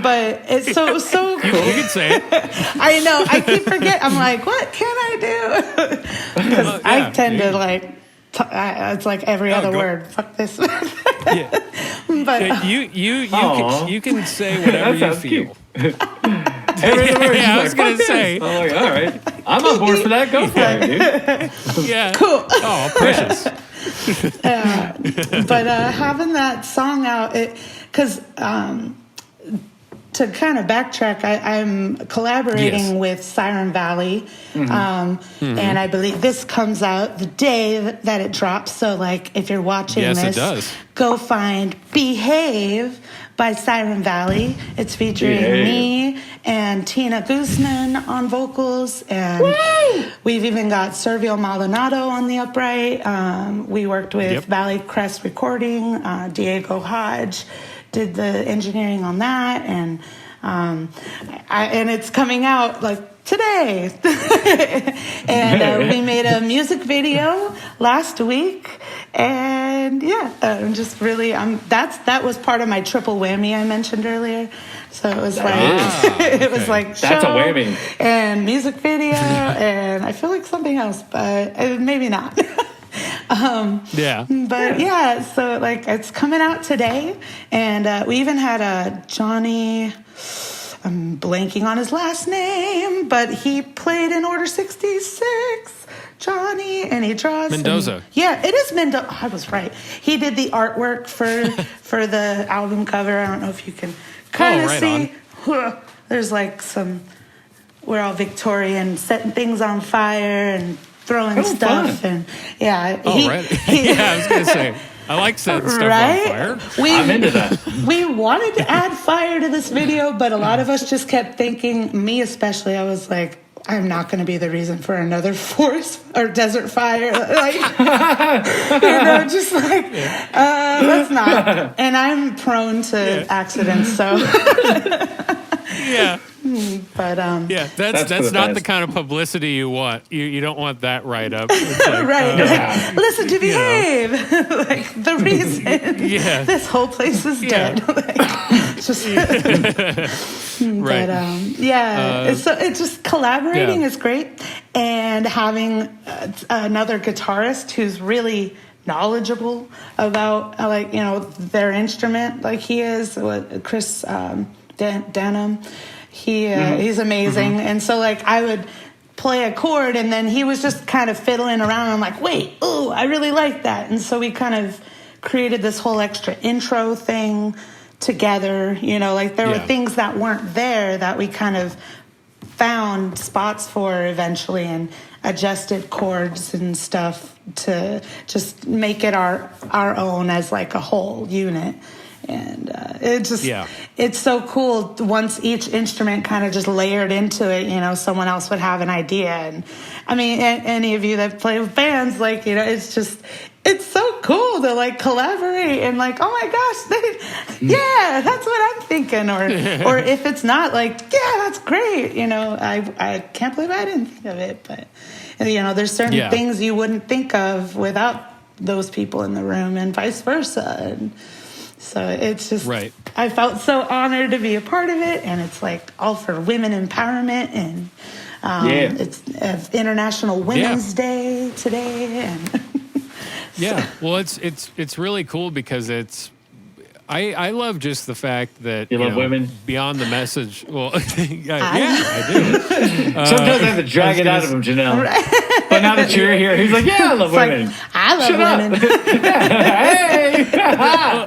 but it was so cool. You can say it. I know. I keep forgetting. I'm like, what can I do? Because I tend to it's like every other word. Fuck this. But you can say whatever you feel. I was going to say. I'm like, all right. I'm on board for that. Go for it, dude. Yeah. Cool. Oh, precious. But having that song out, because to kind of backtrack, I'm collaborating with Siren Valley, and I believe this comes out the day that it drops. So, like, if you're watching this, go find Behave by Siren Valley. It's featuring me and Tina Guzman on vocals, and we've even got Servio Maldonado on the upright. We worked with Valley Crest Recording, Diego Hodge, did the engineering on that, and it's coming out like today. And we made a music video last week, and I'm just really that was part of my triple whammy I mentioned earlier. So it was like it was like show that's a whammy and music video, and I feel like something else, but maybe not. But so like it's coming out today, and we even had a Johnny, I'm blanking on his last name, but he played in Order 66, Johnny, and he draws Mendoza. It is Mendoza. I was right. He did the artwork for the album cover. I don't know if you can kind of see. There's like we're all Victorian, setting things on fire and throwing stuff, fun. and I was gonna say I like setting stuff on fire. I'm into that. We wanted to add fire to this video, but a lot of us just kept thinking, me especially, I was like, I'm not going to be the reason for another forest or desert fire, like just like let's not. And I'm prone to accidents, so But that's not the kind of publicity you want. You don't want that right up. It's like, right. Listen to behave. Like the reason this whole place is dead. So it's just collaborating is great, and having another guitarist who's really knowledgeable about their instrument, like he is, Chris Denham. He's amazing. And so like I would play a chord, and then he was just kind of fiddling around. I'm like, wait, I really like that. And so we kind of created this whole extra intro thing together. Like there were things that weren't there that we kind of found spots for eventually, and adjusted chords and stuff to just make it our own as like a whole unit. And it's so cool once each instrument kind of just layered into it. Someone else would have an idea, and I mean, any of you that play with bands, like it's so cool to like collaborate and like, oh my gosh, that's what I'm thinking, or if it's not, like, that's great. I can't believe I didn't think of it, but there's certain things you wouldn't think of without those people in the room, and vice versa. And so it's just, I felt so honored to be a part of it, and it's like all for women empowerment, and it's International Women's Day today, and well, it's really cool because I love just the fact that you love women beyond the message. Well, I do. Sometimes I have to drag it out of him, Janelle. But now that you're here, he's like, I love women. Like, I love women.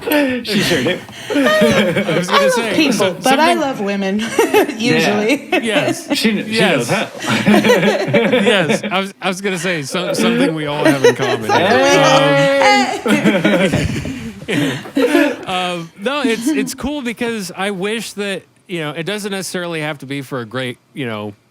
Hey, she sure do. I love people, but I love women usually. Yes, she knows how. Yes, I was gonna say something we all have in common. No, it's cool because I wish that it doesn't necessarily have to be for a great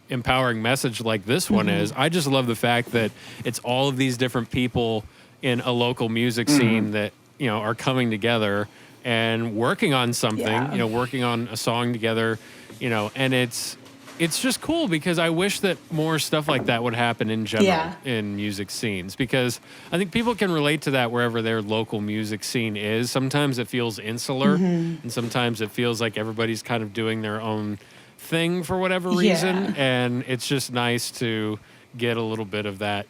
empowering message like this one is. I just love the fact that it's all of these different people in a local music scene that are coming together and working on something, working on a song together, and it's just cool because I wish that more stuff like that would happen in general in music scenes, because I think people can relate to that wherever their local music scene is. Sometimes it feels insular, and sometimes it feels like everybody's kind of doing their own thing for whatever reason, and it's just nice to get a little bit of that,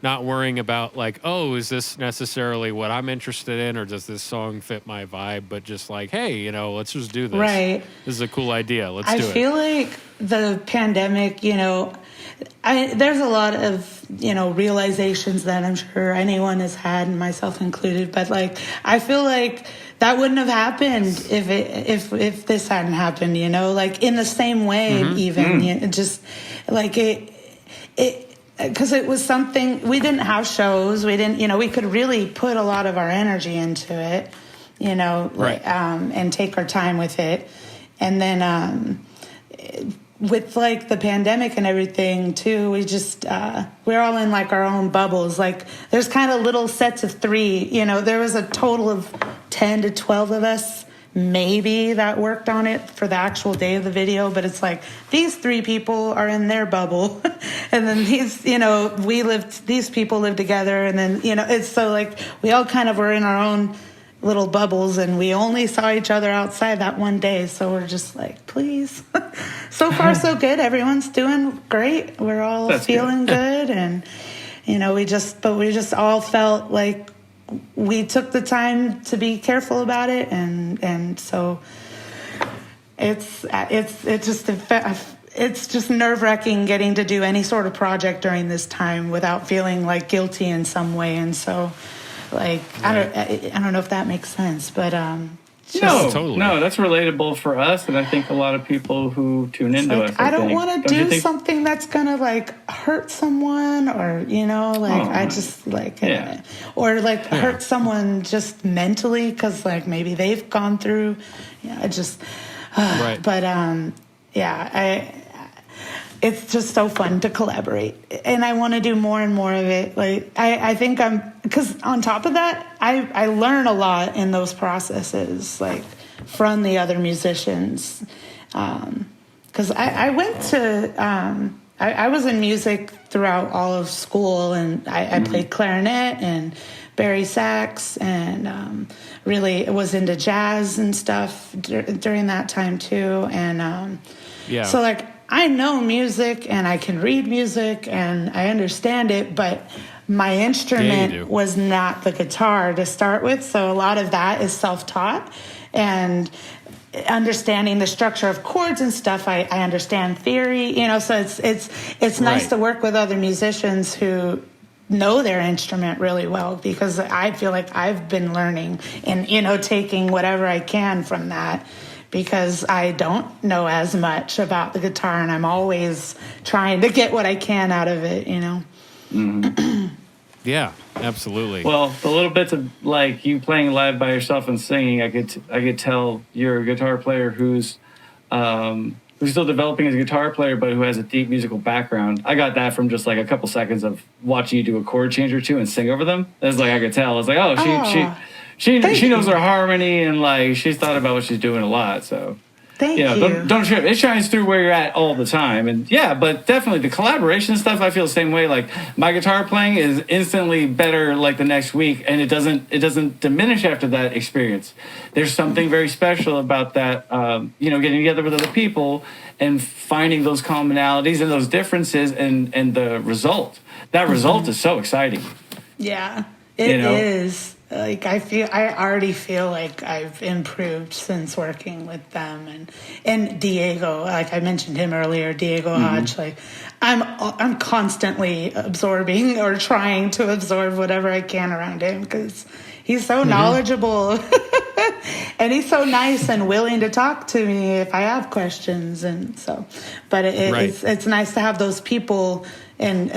not worrying about like, is this necessarily what I'm interested in, or does this song fit my vibe, but just like, hey, let's just do this. Right. This is a cool idea. Let's do it. I feel like the pandemic, there's a lot of, realizations that I'm sure anyone has had, and myself included, but like, I feel like that wouldn't have happened if this hadn't happened, like in the same way, even just like it because it was something, we didn't have shows, we didn't, we could really put a lot of our energy into it, and take our time with it. And then with like the pandemic and everything too, we just we're all in like our own bubbles. Like there's kind of little sets of 3, there was a total of 10 to 12 of us maybe that worked on it for the actual day of the video, but it's like these 3 people are in their bubble and then these, you know, these people live together, and then, you know, it's so like we all kind of were in our own little bubbles, and we only saw each other outside that one day, so we're just like, please. So far so good. Everyone's doing great. We're all feeling good, and you know, we just all felt like we took the time to be careful about it, and so it's just nerve-wracking getting to do any sort of project during this time without feeling like guilty in some way. And so, like, I don't know if that makes sense, but no, that's relatable for us, and I think a lot of people who tune into us. I don't want to do something that's gonna like hurt someone, or you know, like I just like, or like hurt someone just mentally because like maybe they've gone through, right. But it's just so fun to collaborate, and I want to do more and more of it. Like I think because on top of that, I learn a lot in those processes, like from the other musicians. Because I went to I was in music throughout all of school, and I played clarinet and bari sax, and really was into jazz and stuff during that time too. And so like, I know music and I can read music and I understand it, but my instrument was not the guitar to start with. So a lot of that is self-taught, and understanding the structure of chords and stuff. I understand theory, you know, so it's nice to work with other musicians who know their instrument really well, because I feel like I've been learning and, you know, taking whatever I can from that, because I don't know as much about the guitar, and I'm always trying to get what I can out of it, you know? Mm-hmm. Yeah, absolutely. Well, the little bits of like you playing live by yourself and singing, I could tell you're a guitar player who's still developing as a guitar player, but who has a deep musical background. I got that from just like a couple seconds of watching you do a chord change or two and sing over them. It's like I could tell. I was like, oh, she knows her harmony, and like she's thought about what she's doing a lot. So thank you. Don't trip. It shines through where you're at all the time, and but definitely the collaboration stuff. I feel the same way. Like my guitar playing is instantly better like the next week, and it doesn't diminish after that experience. There's something very special about that. Getting together with other people and finding those commonalities and those differences, and the result. That result is so exciting. Yeah, it is. Like I already feel like I've improved since working with them, and Diego, like I mentioned him earlier, Diego Hodge. Like I'm constantly absorbing or trying to absorb whatever I can around him, because he's so knowledgeable, and he's so nice and willing to talk to me if I have questions, and so. But it's nice to have those people and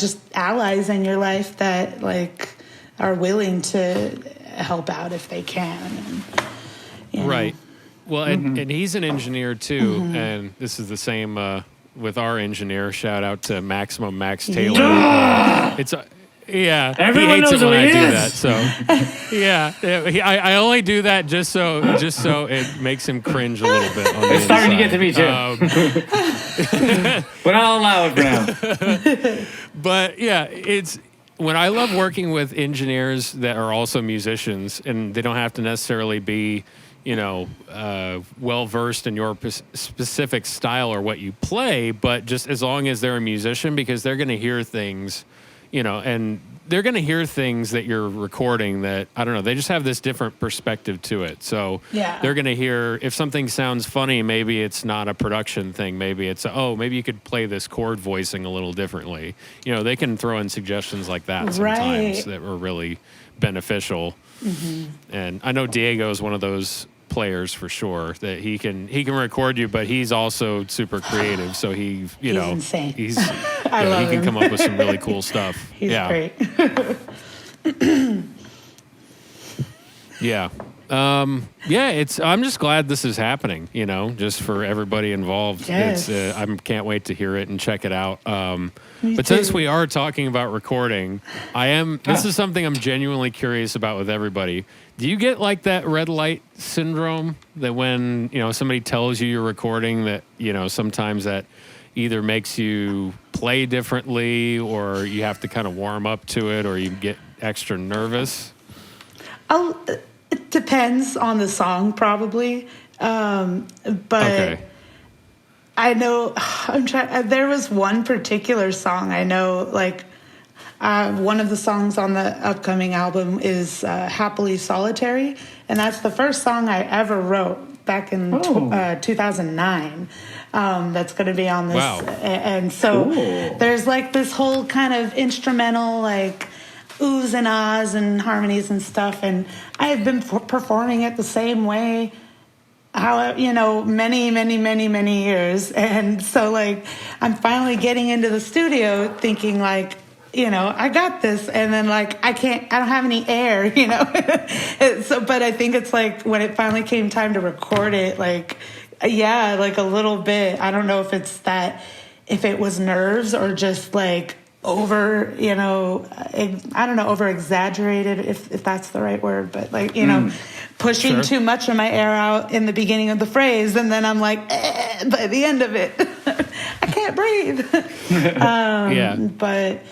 just allies in your life that like are willing to help out if they can. And, right. Well, and he's an engineer too, and this is the same with our engineer. Shout out to Maximum Max Taylor. Everyone knows who he is. So I only do that just so it makes him cringe a little bit. It's starting to get to me too. But I'll allow it for now. But it's. When I love working with engineers that are also musicians, and they don't have to necessarily be, well versed in your specific style or what you play, but just as long as they're a musician, because they're going to hear things, and they're going to hear things that you're recording that, I don't know, they just have this different perspective to it. So they're going to hear, if something sounds funny, maybe it's not a production thing. Maybe it's, maybe you could play this chord voicing a little differently. They can throw in suggestions like that sometimes that were really beneficial. And I know Diego is one of those players for sure, that he can record you, but he's also super creative, so he's insane. He can come up with some really cool stuff. He's great. Yeah. I'm just glad this is happening, just for everybody involved. Yes. I can't wait to hear it and check it out. But too. since we are talking about recording, this is something I'm genuinely curious about with everybody. Do you get like that red light syndrome that when, somebody tells you you're recording that, sometimes that either makes you play differently or you have to kind of warm up to it or you get extra nervous? It depends on the song, probably. But okay. I know there was one particular song I know, like one of the songs on the upcoming album is Happily Solitary. And that's the first song I ever wrote back in 2009. That's going to be on this. Wow. And so there's like this whole kind of instrumental, like, oohs and ahs and harmonies and stuff, and I have been performing it the same way many years. And so like I'm finally getting into the studio thinking like, I got this, and then like I don't have any air, so but I think it's like when it finally came time to record it, like like a little bit, I don't know if it's that, if it was nerves or just like over, I don't know, over exaggerated, if that's the right word, but like, pushing too much of my air out in the beginning of the phrase. And then I'm like, by the end of it, I can't breathe. But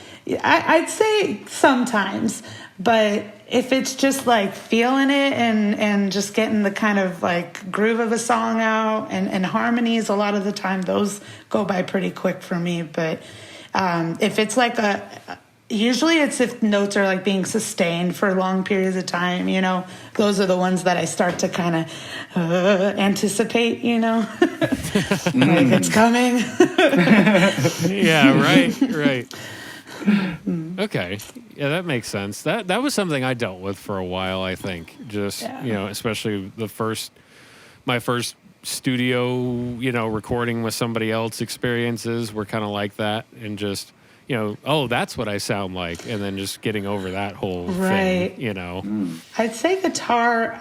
I'd say sometimes, but if it's just like feeling it and just getting the kind of like groove of a song out and harmonies, a lot of the time those go by pretty quick for me. But if it's like usually it's if notes are like being sustained for long periods of time, those are the ones that I start to kind of anticipate, like it's coming. Yeah, right. Okay. Yeah, that makes sense. That was something I dealt with for a while, I think. Just, especially my first studio, recording with somebody else experiences were kind of like that, and just, that's what I sound like, and then just getting over that whole thing, I'd say guitar,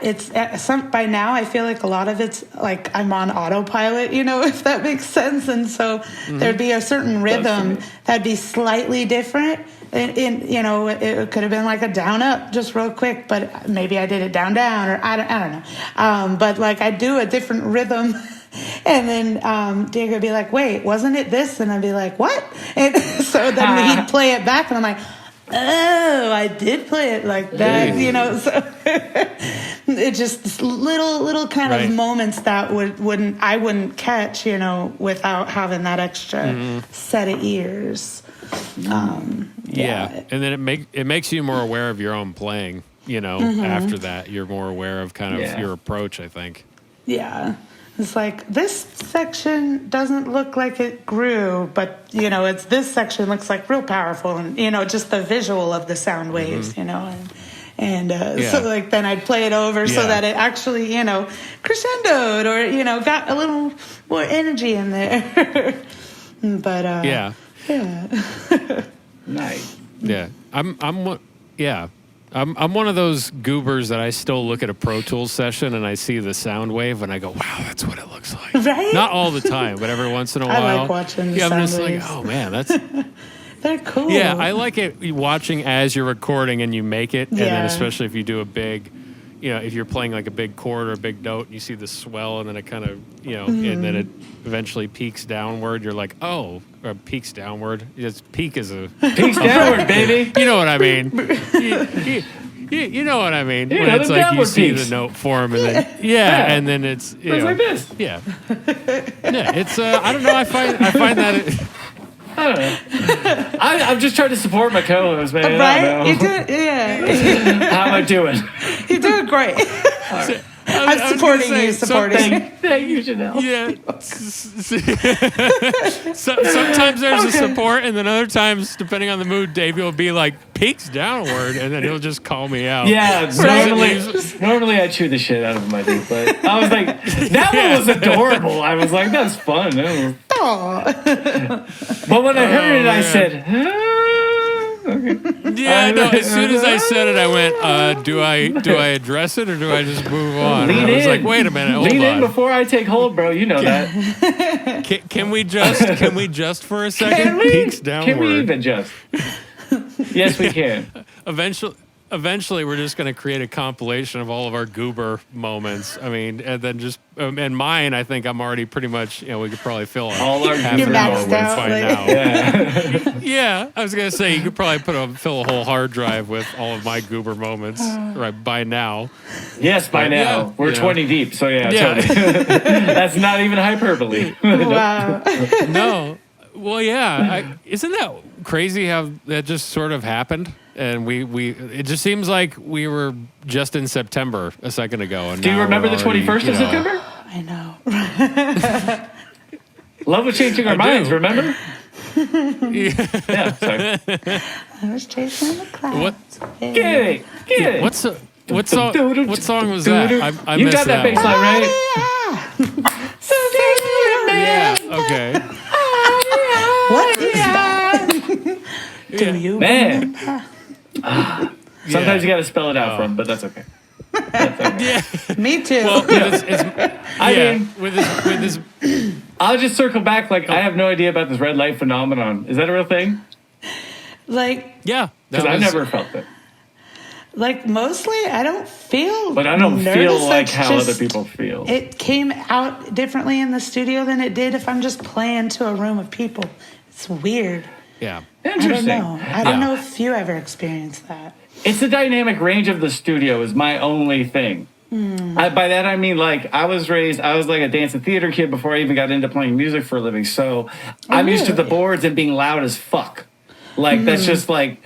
it's by now I feel like a lot of it's like I'm on autopilot, if that makes sense. And so there'd be a certain rhythm that'd be slightly different. It could have been like a down up just real quick, but maybe I did it down or I don't know. But like I do a different rhythm. And then Diego would be like, wait, wasn't it this? And I'd be like, what? And so then he'd play it back and I'm like, oh, I did play it like that, so it just little kind of moments that I wouldn't catch, without having that extra set of ears. And then it makes you more aware of your own playing, after that you're more aware of kind of your approach, I think. Yeah. It's like, this section doesn't look like it grew, but, it's this section looks like real powerful and, just the visual of the sound waves, So like then I'd play it over so that it actually, crescendoed or, got a little more energy in there. But, Nice. Yeah. I'm one of those goobers that I still look at a Pro Tools session and I see the sound wave and I go, wow, that's what it looks like. Right? Not all the time, but every once in a while. I like watching the sound I'm just waves. like, oh man, that's... They're cool. Yeah, I like it watching as you're recording and you make it. And then especially if you do a big, if you're playing like a big chord or a big note and you see the swell and then it kind of, and then it eventually peaks downward. You're like, oh, or peaks downward. Peak is a... Peaks downward, baby. You know what I mean. You know what I mean. When it's like you see the note form and then and then it's it's like this. Yeah. It's I don't know. I find that I don't know. I'm just trying to support my co-host, man. Right? You do it, How am I doing? You're doing great. Right. I'm supporting you. Thank you, Janell. Yeah. Sometimes there's a support, and then other times, depending on the mood, Davey will be like, peaks downward, and then he'll just call me out. Yeah, normally I chew the shit out of my dick, but I was like, that one was adorable. I was like, that's fun. Aww. But when I heard it, I said, Yeah, no. As soon as I said it, I went, "Do I address it or do I just move on?" Lean I was in. like, "Wait a minute, hold Lean on. in before I take hold, bro. You know that. Can we just for a second? Peaks downward. Can we even just? Yes, we can. Eventually, we're just going to create a compilation of all of our goober moments. I mean, and then just and mine. I think I'm already pretty much. We could probably fill all our goober moments by now. Yeah. Yeah, I was going to say you could probably fill a whole hard drive with all of my goober moments right by now. Yes, by now yeah, we're 20 deep. So yeah. Totally. That's not even hyperbole. Wow. No. Well, yeah. Isn't that crazy how that just sort of happened? And it just seems like we were just in September a second ago. And do you remember the 21st of September? I know. Love was changing our minds, remember? Yeah, sorry. I was chasing the clouds. What? Get it. What song was that? I you missed got that bass line, right? Yeah, okay. What is that? Do you Man. remember? Sometimes you got to spell it out for him, but that's okay. Yeah. Me too. Well, I mean, with his I'll just circle back. Like, I have no idea about this red light phenomenon. Is that a real thing? Like, yeah, because I never felt it. Like, mostly, I don't feel. But I don't nervous. feel like It's how just, other people feel. It came out differently in the studio than it did if I'm just playing to a room of people. It's weird. Yeah. Interesting. I don't know if you ever experienced that. It's the dynamic range of the studio is my only thing. By that I mean, like, I was like a dance and theater kid before I even got into playing music for a living. So I'm used to the boards and being loud as fuck. Like, that's just like...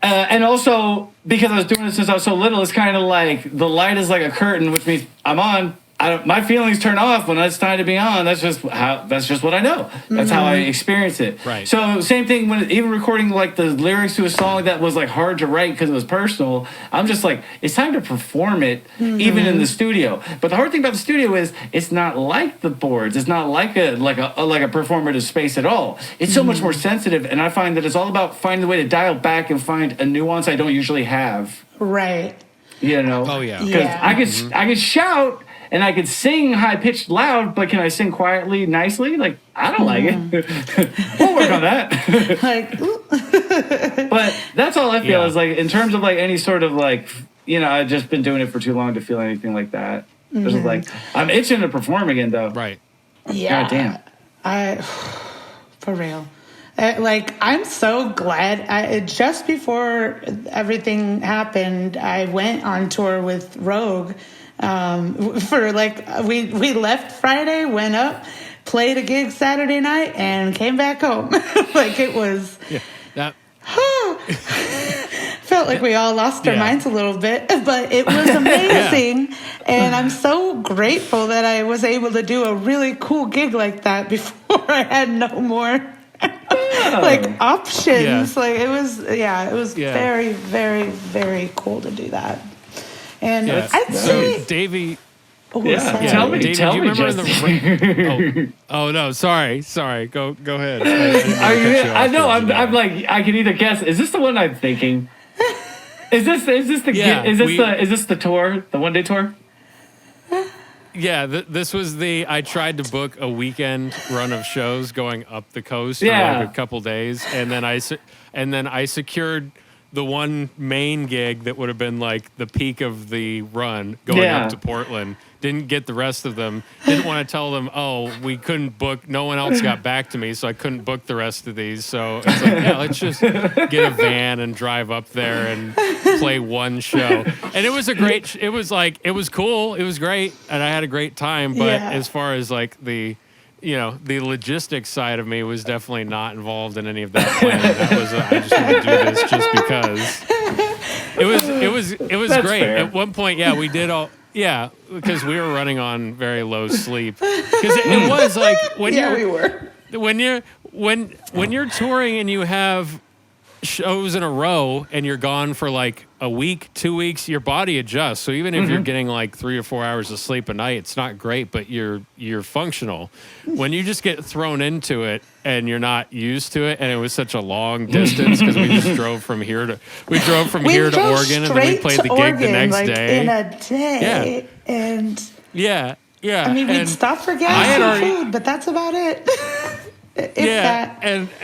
and also, because I was doing it since I was so little, it's kind of like the light is like a curtain, which means I'm on. My feelings turn off when it's time to be on. That's just what I know. That's how I experience it. Right. So same thing when even recording like the lyrics to a song that was like hard to write because it was personal. I'm just like, it's time to perform it even in the studio. But the hard thing about the studio is it's not like the boards. It's not like a performative space at all. It's so much more sensitive, and I find that it's all about finding a way to dial back and find a nuance I don't usually have. Right. You know. Oh yeah. Because I could shout. And I could sing high-pitched loud, but can I sing quietly, nicely? Like, I don't like it. We'll work on that. But that's all I feel is, like, in terms of, like, any sort of, like, I've just been doing it for too long to feel anything like that. It's just like, I'm itching to perform again, though. Right. Yeah. God damn. For real. I'm so glad. Just before everything happened, I went on tour with Rogue. For we left Friday, went up, played a gig Saturday night, and came back home. It was felt like we all lost our minds a little bit, but it was amazing. And I'm so grateful that I was able to do a really cool gig like that before I had no more options. It was very, very, very cool to do that. And I'd say Davey. Tell me, Davey, tell do you me, remember oh no, sorry. Go ahead. I know. I'm like, I can either guess. Is this the one I'm thinking? Is this the tour, the 1 day tour? Yeah, this was I tried to book a weekend run of shows going up the coast for like a couple days, and then I secured the one main gig that would have been like the peak of the run going up to Portland. Didn't get the rest of them. Didn't want to tell them, we couldn't book. No one else got back to me, so I couldn't book the rest of these. So it's like, let's just get a van and drive up there and play one show. And it was it was cool. It was great. And I had a great time. But as far as like the logistics side of me was definitely not involved in any of that planning. That was I just want to do this just because. It was That's great. fair. At one point, we did all. Yeah, because we were running on very low sleep. Because it was like when you're touring and you have shows in a row and you're gone for like a week, 2 weeks, your body adjusts. So even if you're getting like 3 or 4 hours of sleep a night, it's not great, but you're functional. When you just get thrown into it and you're not used to it, and it was such a long distance because we just drove from here to here to Oregon, and then we played the gig the next day. In a day, and yeah. I mean, we'd stop for gas and food, but that's about it.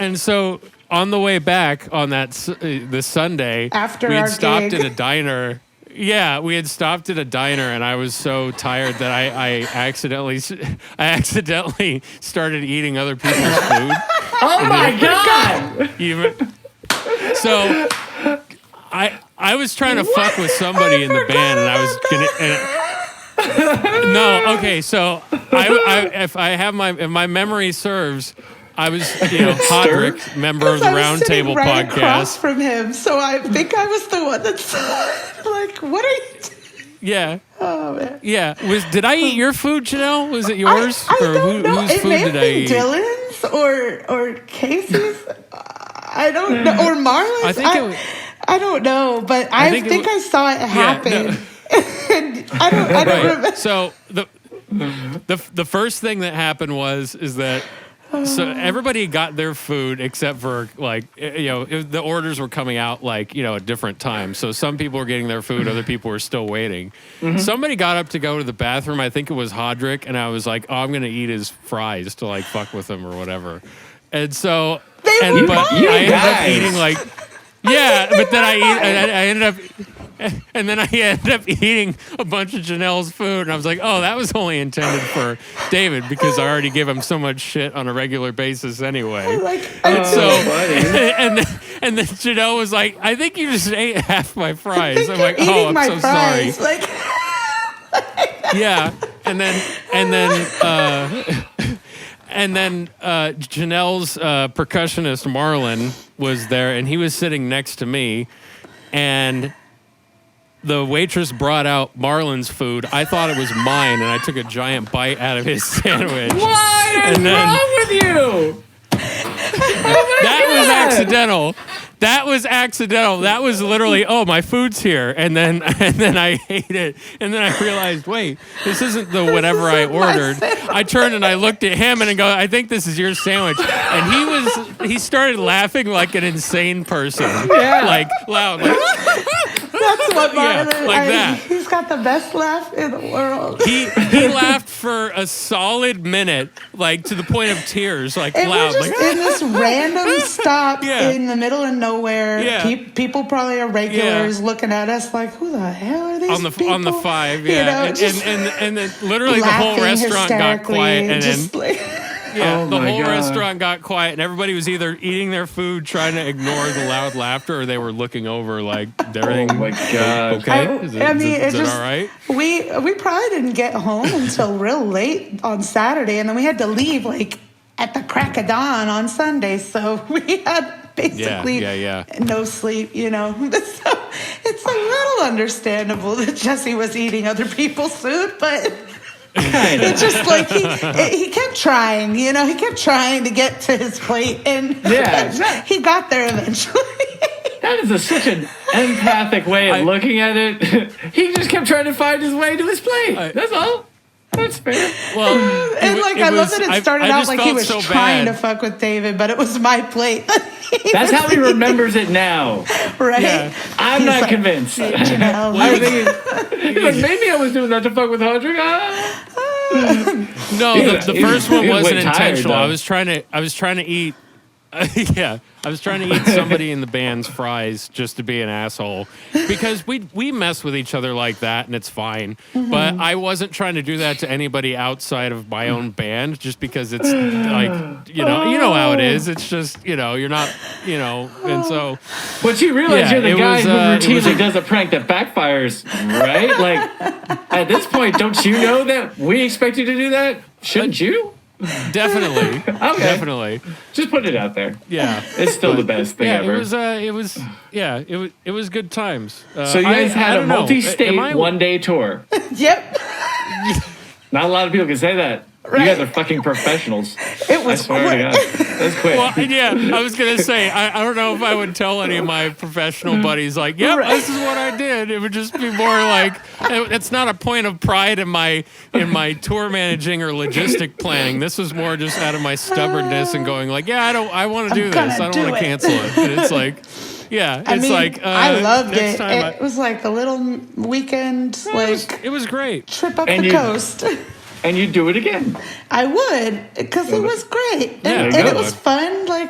And so on the way back on that this Sunday, after we had our stopped gig. at a diner. Yeah, we had stopped at a diner, and I was so tired that I accidentally started eating other people's food. Oh my God! So I was trying to fuck with somebody in the band, and I was gonna. No, okay. So if my memory serves, I was, Hodrick, member of the Roundtable right podcast. Across from him, so I think I was the one that's like, "What are you doing?" Yeah. Oh man. Yeah. Did I eat your food, Janelle? Was it yours? I don't know. Whose It food may have did I been eat? Dylan's or Casey's. I don't know, or Marlon's. I don't know, but I think I saw it happen. Yeah, no. And I don't remember. So the first thing that happened is that so everybody got their food except for the orders were coming out at different times. So some people were getting their food, other people were still waiting. Somebody got up to go to the bathroom. I think it was Hodrick, and I was like, "Oh, I'm gonna eat his fries to fuck with him or whatever." And so I ended up eating but then I ended up. And then I ended up eating a bunch of Janelle's food, and I was like, "Oh, that was only intended for David because I already give him so much shit on a regular basis anyway." And then Janelle was like, "I think you just ate half my fries." I'm like, "Oh, I'm so sorry." Yeah, and then Janelle's percussionist Marlon was there, and he was sitting next to me, and the waitress brought out Marlon's food. I thought it was mine, and I took a giant bite out of his sandwich. What is wrong with you? That was accidental. That was accidental. That was literally, my food's here. And then I ate it. And then I realized, wait, this isn't the whatever I ordered. I turned and I looked at him and I go, "I think this is your sandwich." And he started laughing like an insane person. Yeah. Loud. That's what Marlon, that. He's got the best laugh in the world. He laughed for a solid minute, to the point of tears, loud. We're just in this random stop in the middle of nowhere. Yeah. People probably are regulars looking at us like, "Who the hell are these people?" On the 5, yeah. And then literally the whole restaurant got quiet, and then the whole restaurant got quiet, and everybody was either eating their food, trying to ignore the loud laughter, or they were looking over like everything. Oh my God! Okay, is it all right? We probably didn't get home until real late on Saturday, and then we had to leave at the crack of dawn on Sunday, so we had basically no sleep. So it's a little understandable that Jesse was eating other people's food, but. It's just he kept trying, he kept trying to get to his plate, and he got there eventually. That is such an empathic way of looking at it. He just kept trying to find his way to his plate. That's all. That's fair. Well, and I love that it started out like he was trying to fuck with David, but it was my plate. That's how he remembers it now. Right? Yeah. I'm not convinced. Maybe I was doing that to fuck with Hodrick. No, the first one wasn't intentional. I was trying to eat. I was trying to eat somebody in the band's fries just to be an asshole because we mess with each other like that, and it's fine. But I wasn't trying to do that to anybody outside of my own band just because it's you know how it is. It's just you're not and so. But you realize you're the guy who routinely does a prank that backfires, right? At this point, don't you know that we expect you to do that? Shouldn't you? Definitely. Okay. Definitely. Just put it out there. Yeah. It's still the best thing ever. It was good times. So you guys had a multi-state one-day tour. Yep. Not a lot of people can say that. You guys are fucking professionals. It was I swear to God. That's quick. Well, yeah, I was going to say, I don't know if I would tell any of my professional buddies, like, yep, this is what I did. It would just be more like, it's not a point of pride in my tour managing or logistic planning. This was more just out of my stubbornness and going like, yeah, I want to do this. I don't want to cancel it. And it's like, yeah, I mean, I loved it. It was like a little weekend, it was great. Trip up the coast. And you'd do it again. I would, because it was great. And it was fun, like,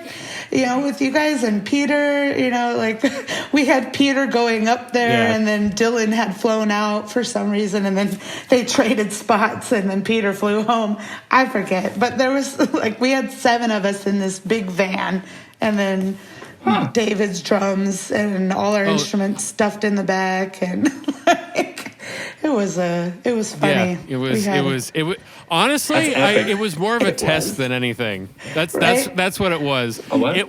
with you guys and Peter, like we had Peter going up there and then Dylan had flown out for some reason and then they traded spots and then Peter flew home. I forget. But there was we had 7 of us in this big van and then David's drums and all our instruments stuffed in the back and it was funny. Yeah, it was honestly, it was more of a test than anything. That's what it was. A what? It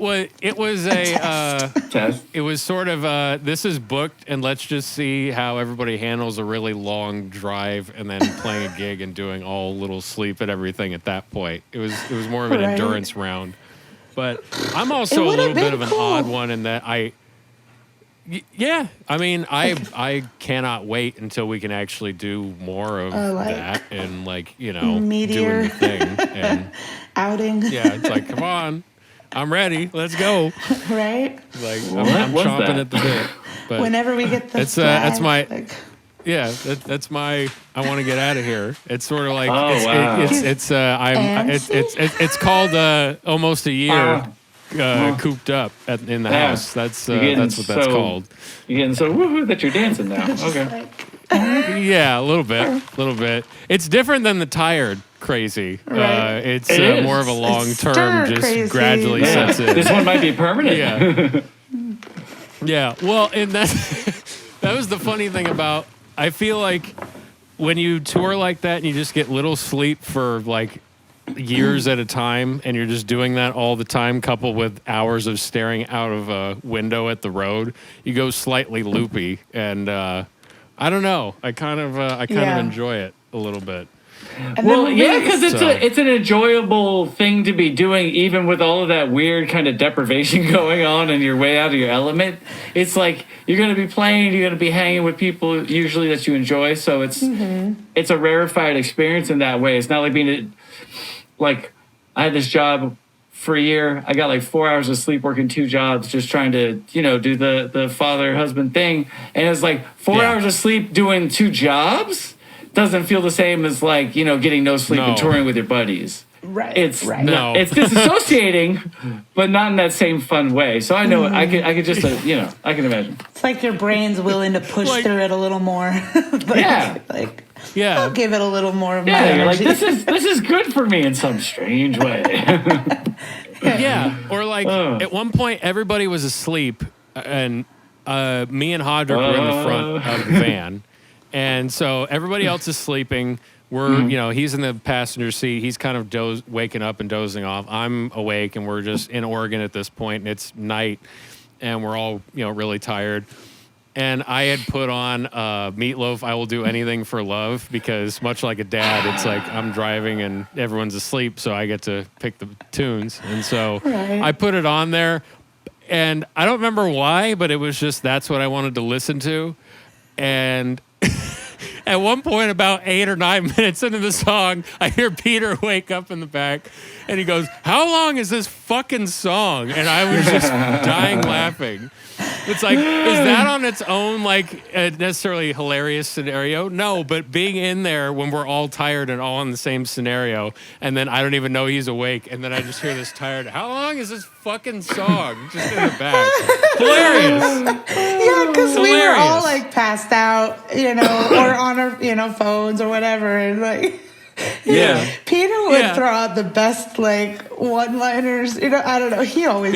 was a test. It was sort of this is booked and let's just see how everybody handles a really long drive and then playing a gig and doing all little sleep and everything at that point. It was more of an endurance round. But I'm also a little bit of an odd one in that I cannot wait until we can actually do more of that and Meteor doing the thing and outing. Yeah, it's like, come on, I'm ready. Let's go. Right? Like I'm chomping at the bit. But whenever we get the that's my that's my I want to get out of here. It's sort of like it's called almost a year cooped up in the house. That's what that's called. You're getting so woohoo that you're dancing now. Okay. Yeah, a little bit. It's different than the tired crazy. Right. It's more of a long term, just crazy. Gradually sets in. This one might be permanent. Yeah. Yeah. Well, and that was the funny thing about. I feel like when you tour like that and you just get little sleep for like years at a time and you're just doing that all the time coupled with hours of staring out of a window at the road, you go slightly loopy and I don't know. I kind of enjoy it a little bit. Well, yeah, because it's an enjoyable thing to be doing, even with all of that weird kind of deprivation going on and you're way out of your element. It's like you're going to be playing, you're going to be hanging with people usually that you enjoy, so it's a rarefied experience in that way. It's not like being like I had this job for a year. I got like 4 hours of sleep working 2 jobs, just trying to do the father husband thing, and it's like 4 hours of sleep doing 2 jobs. Doesn't feel the same as like getting no sleep and touring with your buddies. Right. It's disassociating, but not in that same fun way. So I know I could just I can imagine. It's like your brain's willing to push through it a little more. I'll give it a little more of my energy. Like this is good for me in some strange way. Yeah, or like at one point everybody was asleep and me and Hodrick were in the front of the van. And so everybody else is sleeping. We're, he's in the passenger seat. He's kind of waking up and dozing off. I'm awake, and we're just in Oregon at this point, and it's night, and we're all, really tired. And I had put on Meatloaf, I Will Do Anything for Love, because much like a dad, it's like I'm driving and everyone's asleep, so I get to pick the tunes. And so I put it on there, and I don't remember why, but it was just that's what I wanted to listen to. And at one point, about 8 or 9 minutes into the song, I hear Peter wake up in the back, and he goes, "How long is this fucking song?" And I was just dying laughing. It's like, is that on its own like a necessarily hilarious scenario? No, but being in there when we're all tired and all in the same scenario, and then I don't even know he's awake, and then I just hear this tired, "How long is this fucking song?" just in the back. Hilarious. Yeah, because we were all like passed out, or on our phones or whatever, and like. Yeah. Peter would throw out the best like one-liners. I don't know. He always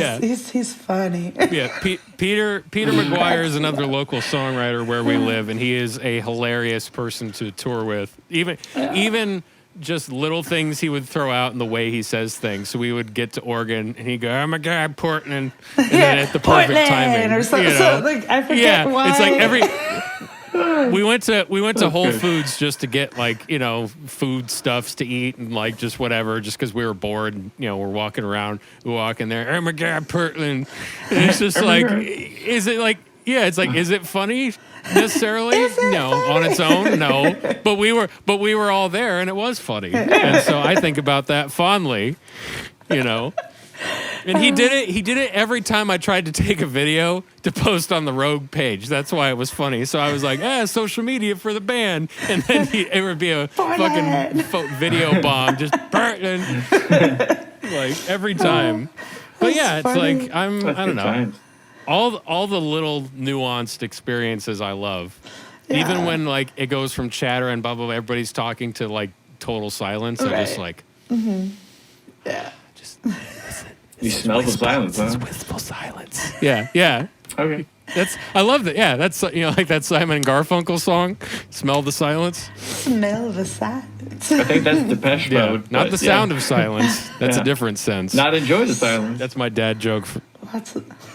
he's funny. Yeah. Peter McGuire is another local songwriter where we live, and he is a hilarious person to tour with. Even just little things he would throw out in the way he says things. So we would get to Oregon, and he'd go, "Oh my God, Portland," and then at the perfect timing, or something. So, like, I forget why. It's like we went to Whole Foods just to get like, you know, food stuffs to eat and like just whatever, just because we were bored. And, you know, we're walking around, we walk in there. Oh my God, Portland! And it's just like, is it like? Yeah, it's like, is it funny necessarily? No, on its own, no. But we were all there, and it was funny. And so I think about that fondly, you know. And he did it every time I tried to take a video to post on the Rogue page. That's why it was funny. So I was like, social media for the band. And then it would be a fucking video bomb, just burning, like every time. But yeah, it's like, I don't know. Times. All the little nuanced experiences I love. Yeah. Even when like it goes from chatter and blah, blah, blah, everybody's talking to like total silence. Right. I just like, yeah. Just listen. You smell the silence, huh? It's wistful silence. Yeah, yeah. Okay. I love that. Yeah, that's, you know, like that Simon and Garfunkel song, Smell the Silence. Smell the silence. I think that's Depeche Mode. Not the sound of silence. That's a different sense. Not enjoy the silence. That's my dad joke.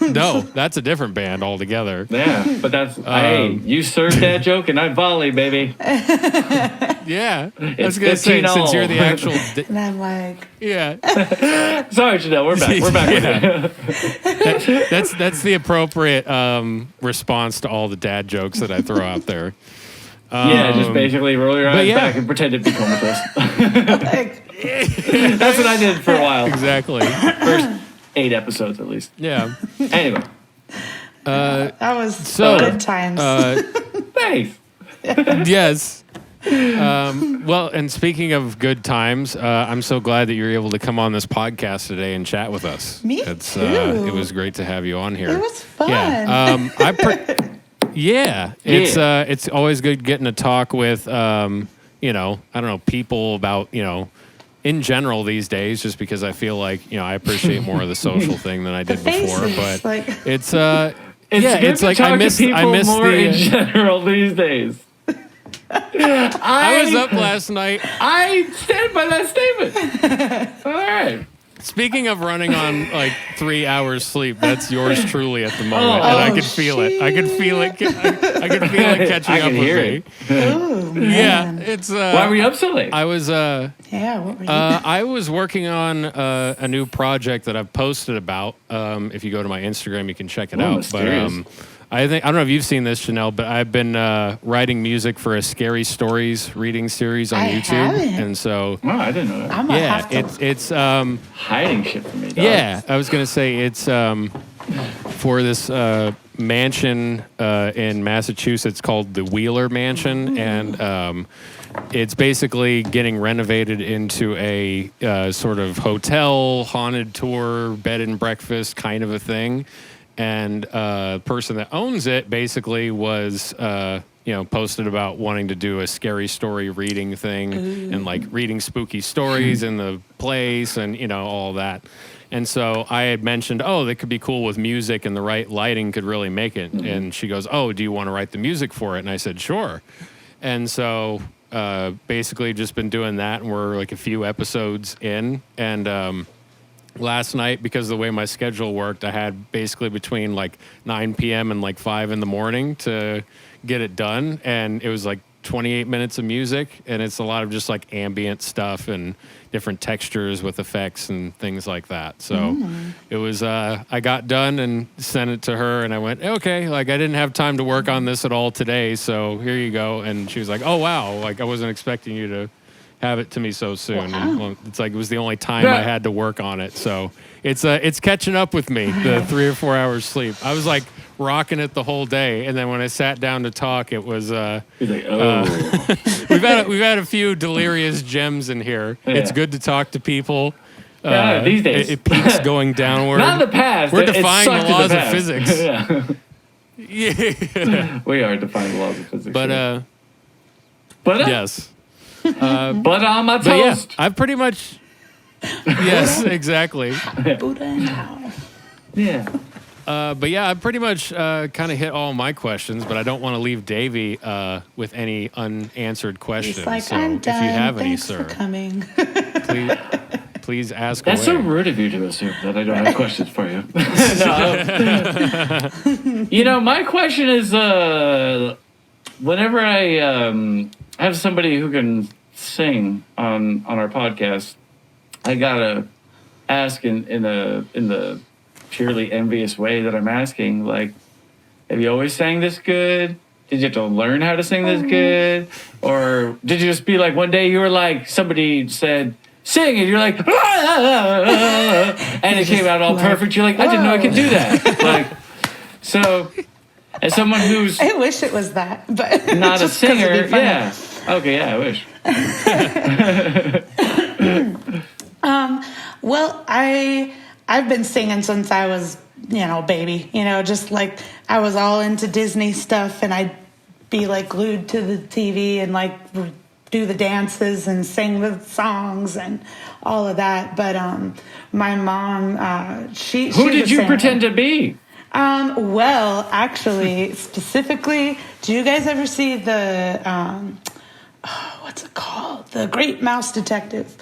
No, that's a different band altogether. Yeah, but that's, hey, you serve that joke and I volley, baby. Yeah. I was going to say, since you're the actual... And I'm like... Yeah. Sorry, Janell, we're back. We're back. Yeah. That's the appropriate response to all the dad jokes that I throw out there. Yeah, just basically roll your eyes back and pretend to be comatose. That's what I did for a while. Exactly. First 8 episodes at least. Yeah. Anyway. That was good times. Thanks. Yes. Well, and speaking of good times, I'm so glad that you're able to come on this podcast today and chat with us. Me too. It was great to have you on here. It was fun. Yeah. It's always good getting to talk with, you know, I don't know, people about, you know, in general these days, just because I feel like, you know, I appreciate more of the social thing than I did before. But like, it's like I miss more the in general these days. I was up last night. I stand by that statement. All right. Speaking of running on like 3 hours sleep, that's yours truly at the moment, and I can feel it. I can feel it. I can feel it catching up with me. Oh, yeah, it's. Why were you up so late? I was. What were you? I was working on a new project that I've posted about. If you go to my Instagram, you can check it out. Mysterious. But I don't know if you've seen this, Janell, but I've been writing music for a Scary Stories reading series on YouTube, haven't. And so. Oh, I didn't know that. It's hiding shit from me. Dog. Yeah, I was gonna say it's for this mansion in Massachusetts called the Wheeler Mansion, and it's basically getting renovated into a sort of hotel, haunted tour, bed and breakfast kind of a thing. And the person that owns it basically was, posted about wanting to do a scary story reading thing and like reading spooky stories in the place and, you know, all that. And so I had mentioned, that could be cool with music and the right lighting could really make it. Mm-hmm. And she goes, do you want to write the music for it? And I said, sure. And so basically just been doing that. And we're like a few episodes in. And last night, because of the way my schedule worked, I had basically between like 9 p.m. and like 5 in the morning to get it done. And it was like 28 minutes of music. And it's a lot of just like ambient stuff and different textures with effects and things like that. So it was, I got done and sent it to her. And I went, okay, like I didn't have time to work on this at all today. So here you go. And she was like, oh, wow. Like I wasn't expecting you to have it to me so soon. Wow. And it's like it was the only time I had to work on it. So it's catching up with me, the 3 or 4 hours sleep. I was like rocking it the whole day, and then when I sat down to talk, it was he's like, we've had a few delirious gems in here. Yeah. It's good to talk to people. These days it peaks going downward. Not in the past. We're defying the laws of physics. Yeah. We are defying the laws of physics. But yes. But on my toast. But yeah, I've pretty much. Yes, exactly. Buddha and Tao. Yeah. But yeah, I pretty much kind of hit all my questions, but I don't want to leave Davey with any unanswered questions. He's like, so I'm done. If you have Thanks any, for sir, coming. please ask That's away. so rude of you to assume that I don't have questions for you. No. You know, my question is whenever I have somebody who can sing on our podcast, I gotta ask in the purely envious way that I'm asking, like, have you always sang this good? Did you have to learn how to sing this good? Or did you just be like, one day you were like, somebody said, sing, and you're like, and it came out all perfect. You're like, I didn't know I could do that. Like, so, as someone who's... I wish it was that, but... Not a singer, yeah. Okay, yeah, I wish. Well, I've been singing since I was, baby. Just like I was all into Disney stuff, and I'd be like glued to the TV and like do the dances and sing the songs and all of that. But my mom, she who did you pretend to be? Well, actually, specifically, do you guys ever see the what's it called? The Great Mouse Detective.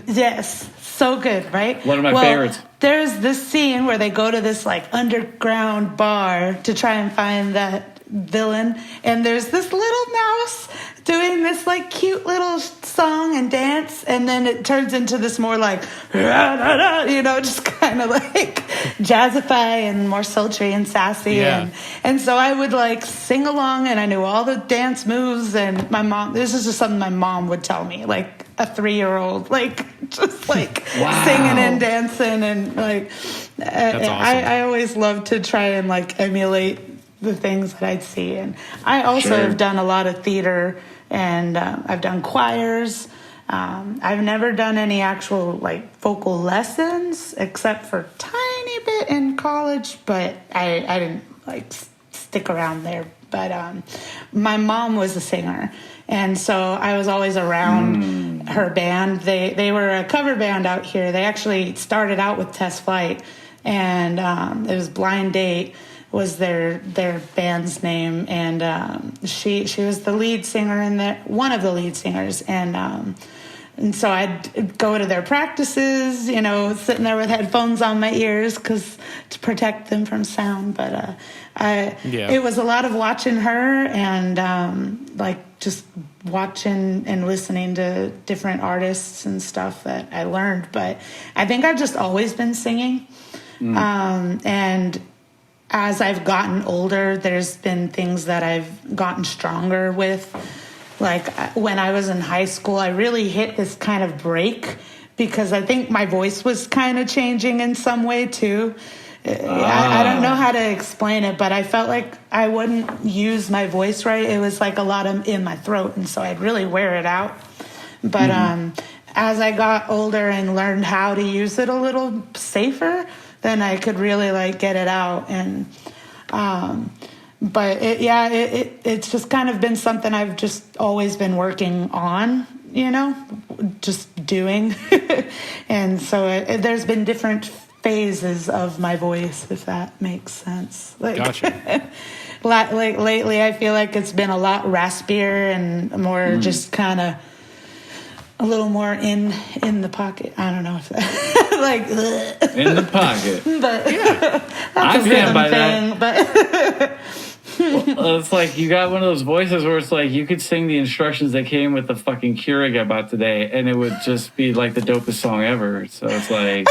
Yes, so good, right? One of my favorites. There's this scene where they go to this like underground bar to try and find that villain, and there's this little mouse doing this like cute little song and dance, and then it turns into this more like just kind of like jazzify and more sultry and sassy, and so I would like sing along, and I knew all the dance moves, and my mom, this is just something my mom would tell me, like a 3-year-old, like just like singing and dancing, and like That's awesome. I always love to try and like emulate the things that I'd see. And I also have done a lot of theater, and I've done choirs. I've never done any actual like vocal lessons except for a tiny bit in college, but I didn't like stick around there. But my mom was a singer, and so I was always around her band. They were a cover band out here. They actually started out with Test Flight, and it was Blind Date was their band's name, and she was the lead singer in there, one of the lead singers, and so I'd go to their practices, sitting there with headphones on my ears to protect them from sound. But it was a lot of watching her and like just watching and listening to different artists and stuff that I learned. But I think I've just always been singing, and as I've gotten older, there's been things that I've gotten stronger with. Like when I was in high school, I really hit this kind of break because I think my voice was kind of changing in some way too. I don't know how to explain it, but I felt like I wouldn't use my voice right. It was like a lot in my throat, and so I'd really wear it out. But as I got older and learned how to use it a little safer, then I could really like get it out. And but it's just kind of been something I've just always been working on, just doing. And so there's been different phases of my voice, if that makes sense. Like, gotcha. Like lately, I feel like it's been a lot raspier and more just kind of a little more in the pocket. I don't know if that like in the pocket. But that's a rhythm thing. But well, it's like you got one of those voices where it's like you could sing the instructions that came with the fucking Keurig I bought today, and it would just be like the dopest song ever. So it's like.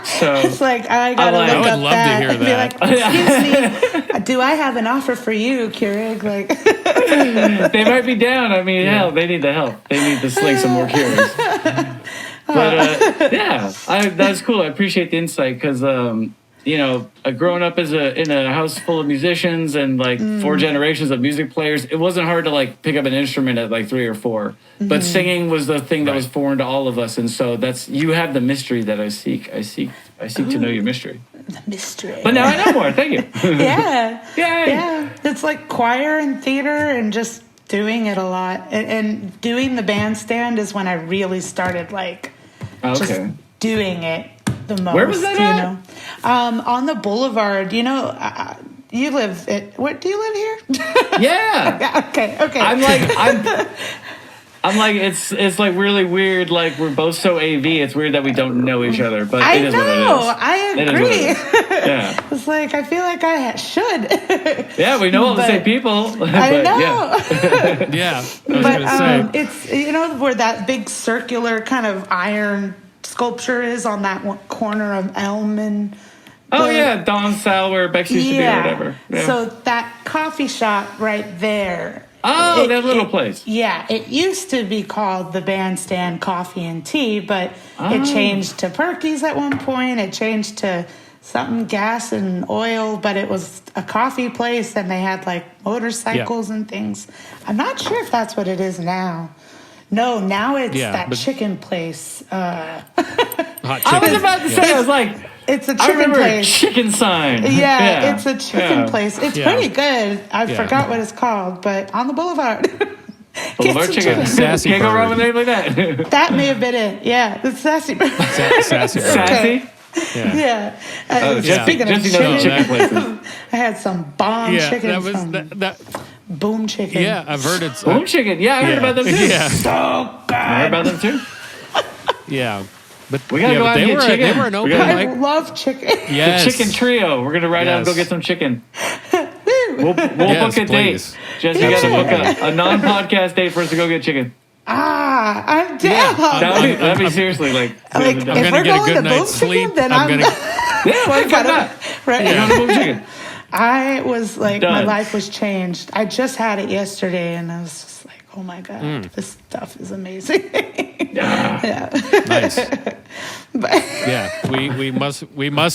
So it's like I gotta look up I would love to hear that. Be like, excuse me, do I have an offer for you, Keurig? Like they might be down. I mean, hell, they need the help. They need to sling some more Keurigs. But that's cool. I appreciate the insight because growing up in a house full of musicians and like 4 generations of music players, it wasn't hard to like pick up an instrument at like 3 or 4. But singing was the thing that was foreign to all of us, and so you have the mystery that I seek. I seek to know your mystery. The mystery. But now I know more. Thank you. Yeah. Yay. Yeah. It's like choir and theater and just doing it a lot. And doing the bandstand is when I really started like just doing it the most. Where was that at? On the boulevard. You live at, what, do you live here? Yeah. Okay. I'm I'm like, it's like really weird. Like we're both so AV. It's weird that we don't know each other, but it is what it is. I agree. Yeah. It's like I feel like I should. Yeah, we know all the same people. I know. Yeah. But it's where that big circular kind of iron sculpture is on that one corner of Elm and. Don Sal where Bex used to be or whatever. Yeah. So that coffee shop right there. Oh, that little place. Yeah, it used to be called the Bandstand Coffee and Tea, but it changed to Perky's at one point. It changed to something gas and oil, but it was a coffee place, and they had like motorcycles and things. I'm not sure if that's what it is now. No, now it's chicken place. Hot chicken. I was about to say, I was like... It's a chicken place. Chicken sign. Yeah, it's a chicken place. It's pretty good. I forgot what it's called, but on the boulevard. Boulevard chicken. Sassy Can't go bird. wrong with a name like that. That may have been it. Yeah, the sassy bird. Sassy bird. Sassy? Yeah. Speaking of chicken places. I had some bomb chicken. That was that. Boom chicken. Yeah, I've heard it's boom chicken. Yeah, I heard about them too. Yeah. So good. I heard about them too. Yeah. But we gotta go out and get chicken. They were an open I mic. love chicken. Yes. The chicken trio. We're gonna ride out and go get some chicken. We'll book a date. Jess, you gotta book a non-podcast date for us to go get chicken. I'm down. That'd be seriously like I'm gonna get a good night's sleep. Then I'm gonna. Yeah, why not? Right. You're gonna boom chicken. I was like, Done. my life was changed. I just had it yesterday, and I was just like, oh my God, this stuff is amazing. Yeah. Nice. But Yeah, we must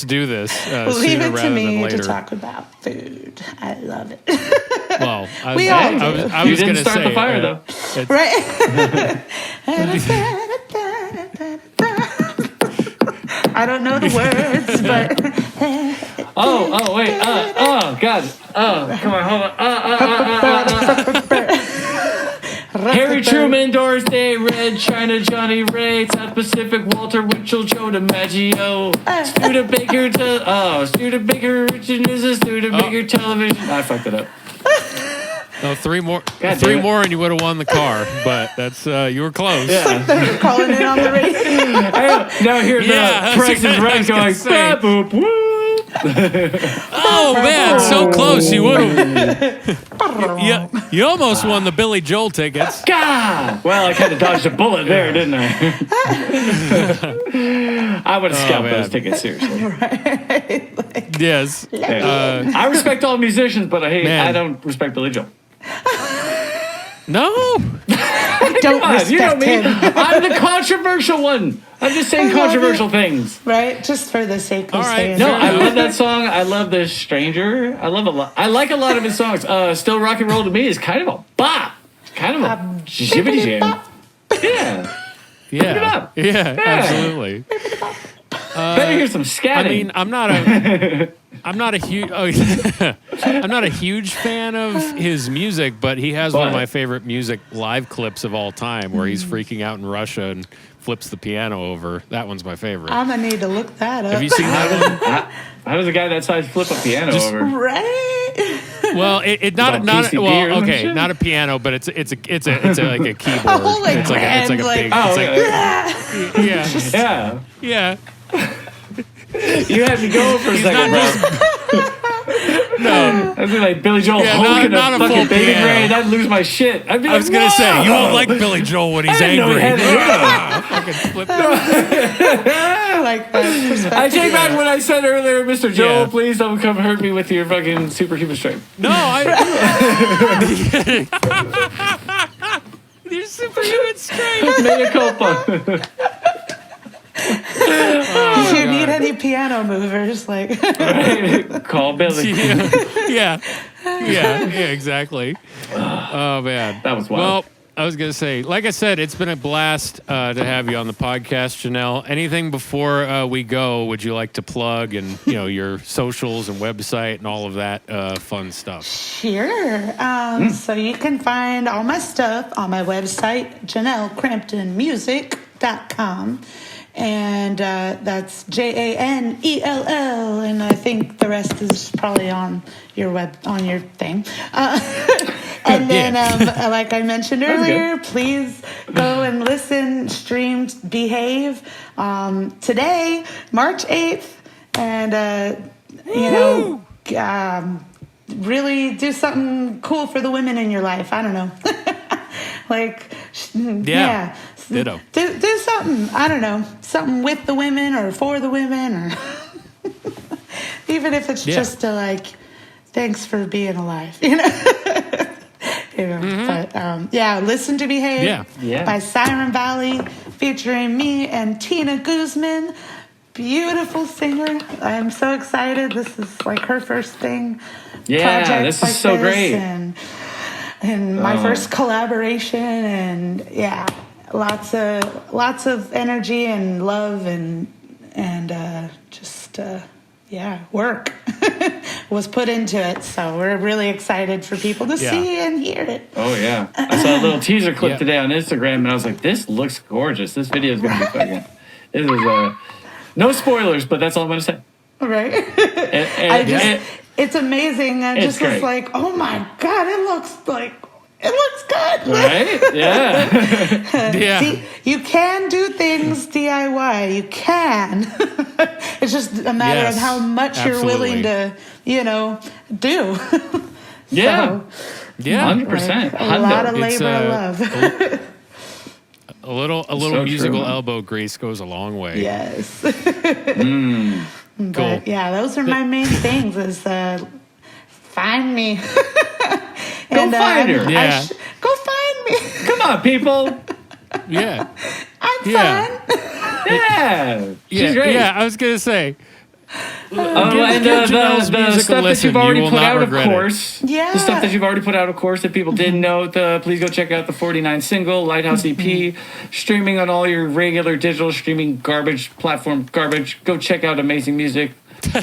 do this leave sooner it to rather than me later. to talk about food. I love it. Well, We all do. I You was didn't gonna start say, the fire though. Right? I don't know the words, but Oh, wait. God. Come on, hold on. Harry Truman, Doris Day, Red China, Johnny Ray, South Pacific, Walter Winchell, Joe DiMaggio, Studebaker, Richard is a Studebaker television. I fucked it up. No, three more, God three damn it. more, and you would have won the car. But that's you were close. Yeah. they're calling in on the radio. Now here's Yeah, the Price is Right was gonna going, say. "Bah, boop, whoop." Oh man, so close! You would have. You almost won the Billy Joel tickets. God! Well, I kind of dodged a bullet there, didn't I? I would have scalped those tickets, seriously. Right? Yes. I respect all musicians, but I don't respect Billy Joel. No. Don't You know respect me. him. I'm the controversial one. I'm just saying I love controversial things. Right? Just for the sake of All right. saying No, it. I love that song. I love The Stranger. I love a lot. I like a lot of his songs. Still Rock and Roll to me is kind of a bop. Kind of a jibbity jam. Yeah. Yeah. Yeah. Absolutely. Better hear some scatting. I mean, I'm not a huge I'm not a huge fan of his music, but he has one of my favorite music live clips of all time where he's freaking out in Russia and flips the piano over. That one's my favorite. I'm going to need to look that up. Have you seen that one? How does a guy that size flip a piano over? Right? Well, it not PCB or well, some okay, shit? not a piano, but it's like a keyboard. Oh, like it's like a grand, big. Oh, It's like, yeah. yeah. You had me going for a second, bro. No, I'd be like Billy Joel hulking not a a fucking full baby piano. grade. I'd lose my shit. I'd be I was gonna say you won't like Billy Joel when he's I didn't know he angry. had it. Fucking flip. I like that perspective. I take back what I said earlier, Mr. Joel. Yeah. Please don't come hurt me with your fucking superhuman strength. No, You're superhuman strength. Mea culpa. If you need any piano movers, like Call Billy. Yeah, exactly. Oh man, That was wild. Well, I was gonna say, like I said, it's been a blast to have you on the podcast, Janell. Anything before we go? Would you like to plug and your socials and website and all of that fun stuff? Sure. So you can find all my stuff on my website, JanellCramptonMusic.com. And that's JANELL, and I think the rest is probably on your thing. And then, like I mentioned earlier, please go and listen, stream, behave. Today, March 8th, and, really do something cool for the women in your life. I don't know. Ditto. Do something. I don't know. Something with the women or for the women, or even if it's just to thanks for being alive. But listen to Behave by Siren Valley, featuring me and Tina Guzman. Beautiful singer. I'm so excited. This is her first thing. Yeah, this is so great. And my first collaboration, and lots of energy and love and work was put into it. So we're really excited for people to see and hear it. Oh yeah, I saw a little teaser clip today on Instagram, and I was like, "This looks gorgeous. This video is going to be fucking." This is no spoilers, but that's all I'm going to say. Right. It's amazing. I just was like, oh my God, it looks good. Right? Yeah. You can do things DIY. You can. It's just a matter of how much you're willing to, do. Yeah. 100%. A lot of labor of love. A little musical elbow grease goes a long way. Yes. Cool. But those are my main things. Is find me. Go find her. Go find me. Come on, people. Yeah. I'm fun. Yeah. She's great. Yeah, I was gonna say. And the stuff that you've already put out, of course. Yeah. The stuff that you've already put out, of course. If people didn't know, please go check out the 49 single, Lighthouse EP, streaming on all your regular digital streaming platform garbage. Go check out amazing music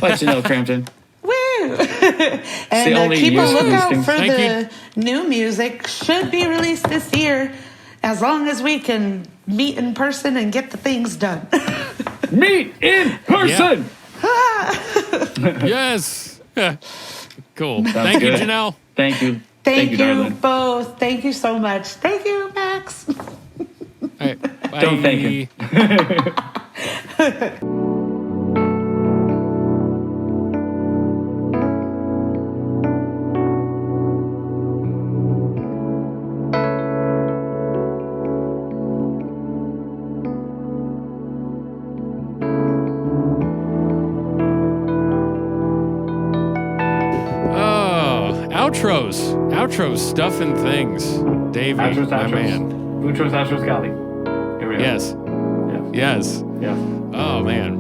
by Janell Crampton. Woo! And keep a lookout for the new music. Should be released this year, as long as we can meet in person and get the things done. Meet in person! Yes. Cool. Sounds Thank good. you, Janell. Thank you. Thank you darling. both. Thank you so much. Thank you, Max. All right. Bye. Don't thank him. Outros, stuff and things. Davey, Outros. my man. Outros, Cali. Here we go. Yes. Yes. Yeah. Oh, man.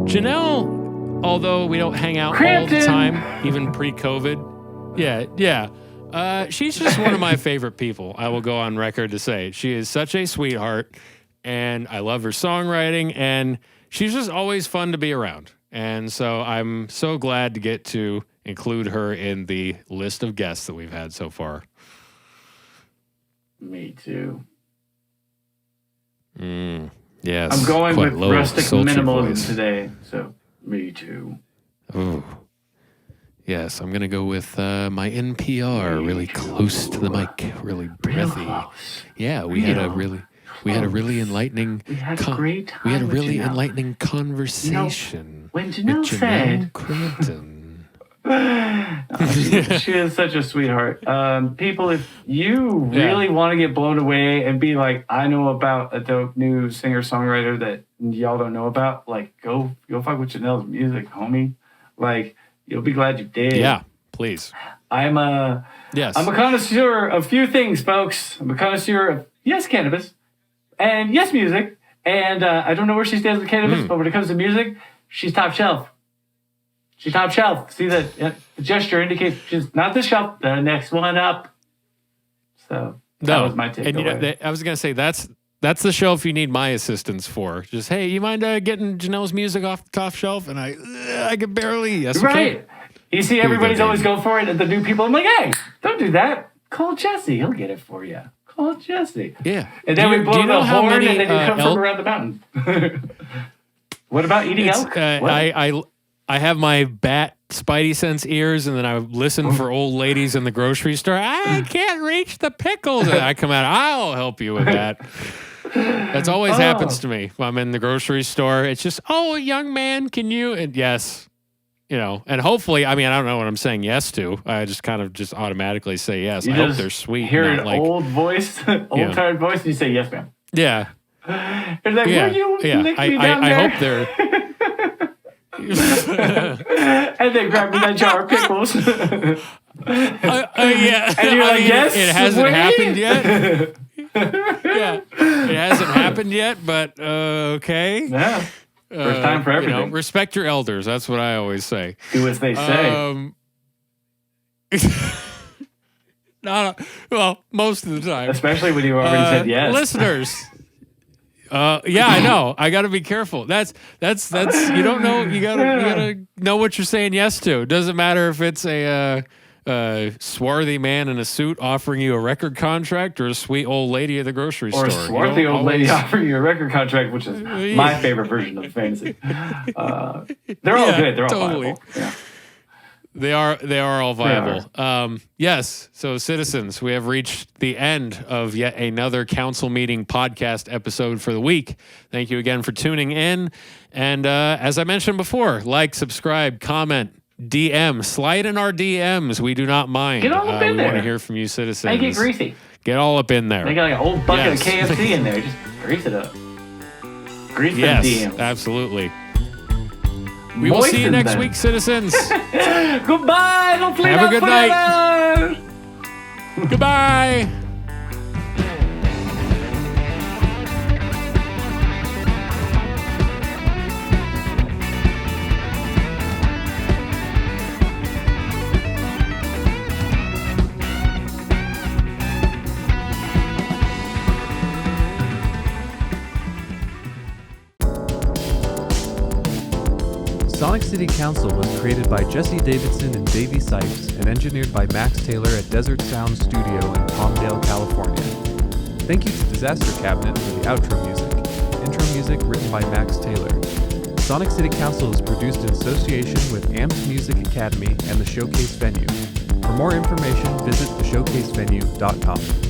Janell, although we don't hang out Crampton. all the time, even pre-COVID. Yeah. She's just one of my favorite people, I will go on record to say. She is such a sweetheart, and I love her songwriting, and she's just always fun to be around. And so I'm so glad to get to include her in the list of guests that we've had so far. Me too. Yes. I'm going with low, rustic minimalism voice today, so me too. Ooh. Yes, I'm going to go with my NPR, really close to the mic, really breathy. Yeah, we had a really enlightening enlightening conversation when Janell with Janell said Crampton. She is such a sweetheart. People, if you really want to get blown away and be like, I know about a dope new singer-songwriter that y'all don't know about, go fuck with Janell's music, homie. You'll be glad you did. Yeah, please. I'm a connoisseur of few things, folks. I'm a connoisseur of, yes, cannabis, and yes, music. And I don't know where she stands with cannabis, but when it comes to music, she's top shelf. She's top shelf. See the gesture indicates she's not the shelf, the next one up. So that was my takeaway. And I was gonna say that's the shelf you need my assistance for. Just hey, you mind getting Janell's music off the top shelf? And I can barely. Yes, right. You see, everybody's always going for it, and the new people. I'm like, hey, don't do that. Call Jesse. He'll get it for you. Call Jesse. Yeah. And then we blow the horn, and then you come from around the mountain. What about eating elk? I have my bat spidey sense ears, and then I listen for old ladies in the grocery store. I can't reach the pickles. And I come out, I'll help you with that. That's always happens to me. If I'm in the grocery store, it's just, young man, can you? And yes, and hopefully, I don't know what I'm saying yes to. I just kind of just automatically say yes. I hope they're sweet. Hear an old voice, tired voice, and you say yes, ma'am. Yeah. It's like, will you lick me down I there? hope they're... And they grab me that jar of pickles. Yeah. And you're like, yes, it hasn't happened yet. Yeah. It hasn't happened yet, but okay. Yeah. First time for everything. Respect your elders. That's what I always say. Do as they say. Well, most of the time. Especially when you already said yes. Listeners. Yeah, I know. I got to be careful. That's you don't know. You gotta know what you're saying yes to. It doesn't matter if it's a swarthy man in a suit offering you a record contract or a sweet old lady at the grocery store. Or a swarthy old lady offering you a record contract, which is my favorite version of fantasy. They're all good. They're all viable. Yeah. They are all viable. Yes. So, citizens, we have reached the end of yet another council meeting podcast episode for the week. Thank you again for tuning in. And as I mentioned before, like, subscribe, comment, DM, slide in our DMs. We do not mind. Get all up in there. We want to hear from you, citizens. Make it greasy. Get all up in there. They got like an old bucket of KFC in there. Just grease it up. Grease the DMs. Absolutely. We will see you next week, citizens. Goodbye. Don't play Have a good forever. night. Goodbye. Sonic City Council was created by Jesse Davidson and Davey Sipes and engineered by Max Taylor at Desert Sound Studio in Palmdale, California. Thank you to Disaster Cabinet for the outro music. Intro music written by Max Taylor. Sonic City Council is produced in association with Amped Music Academy and the Showcase Venue. For more information, visit theshowcasevenue.com.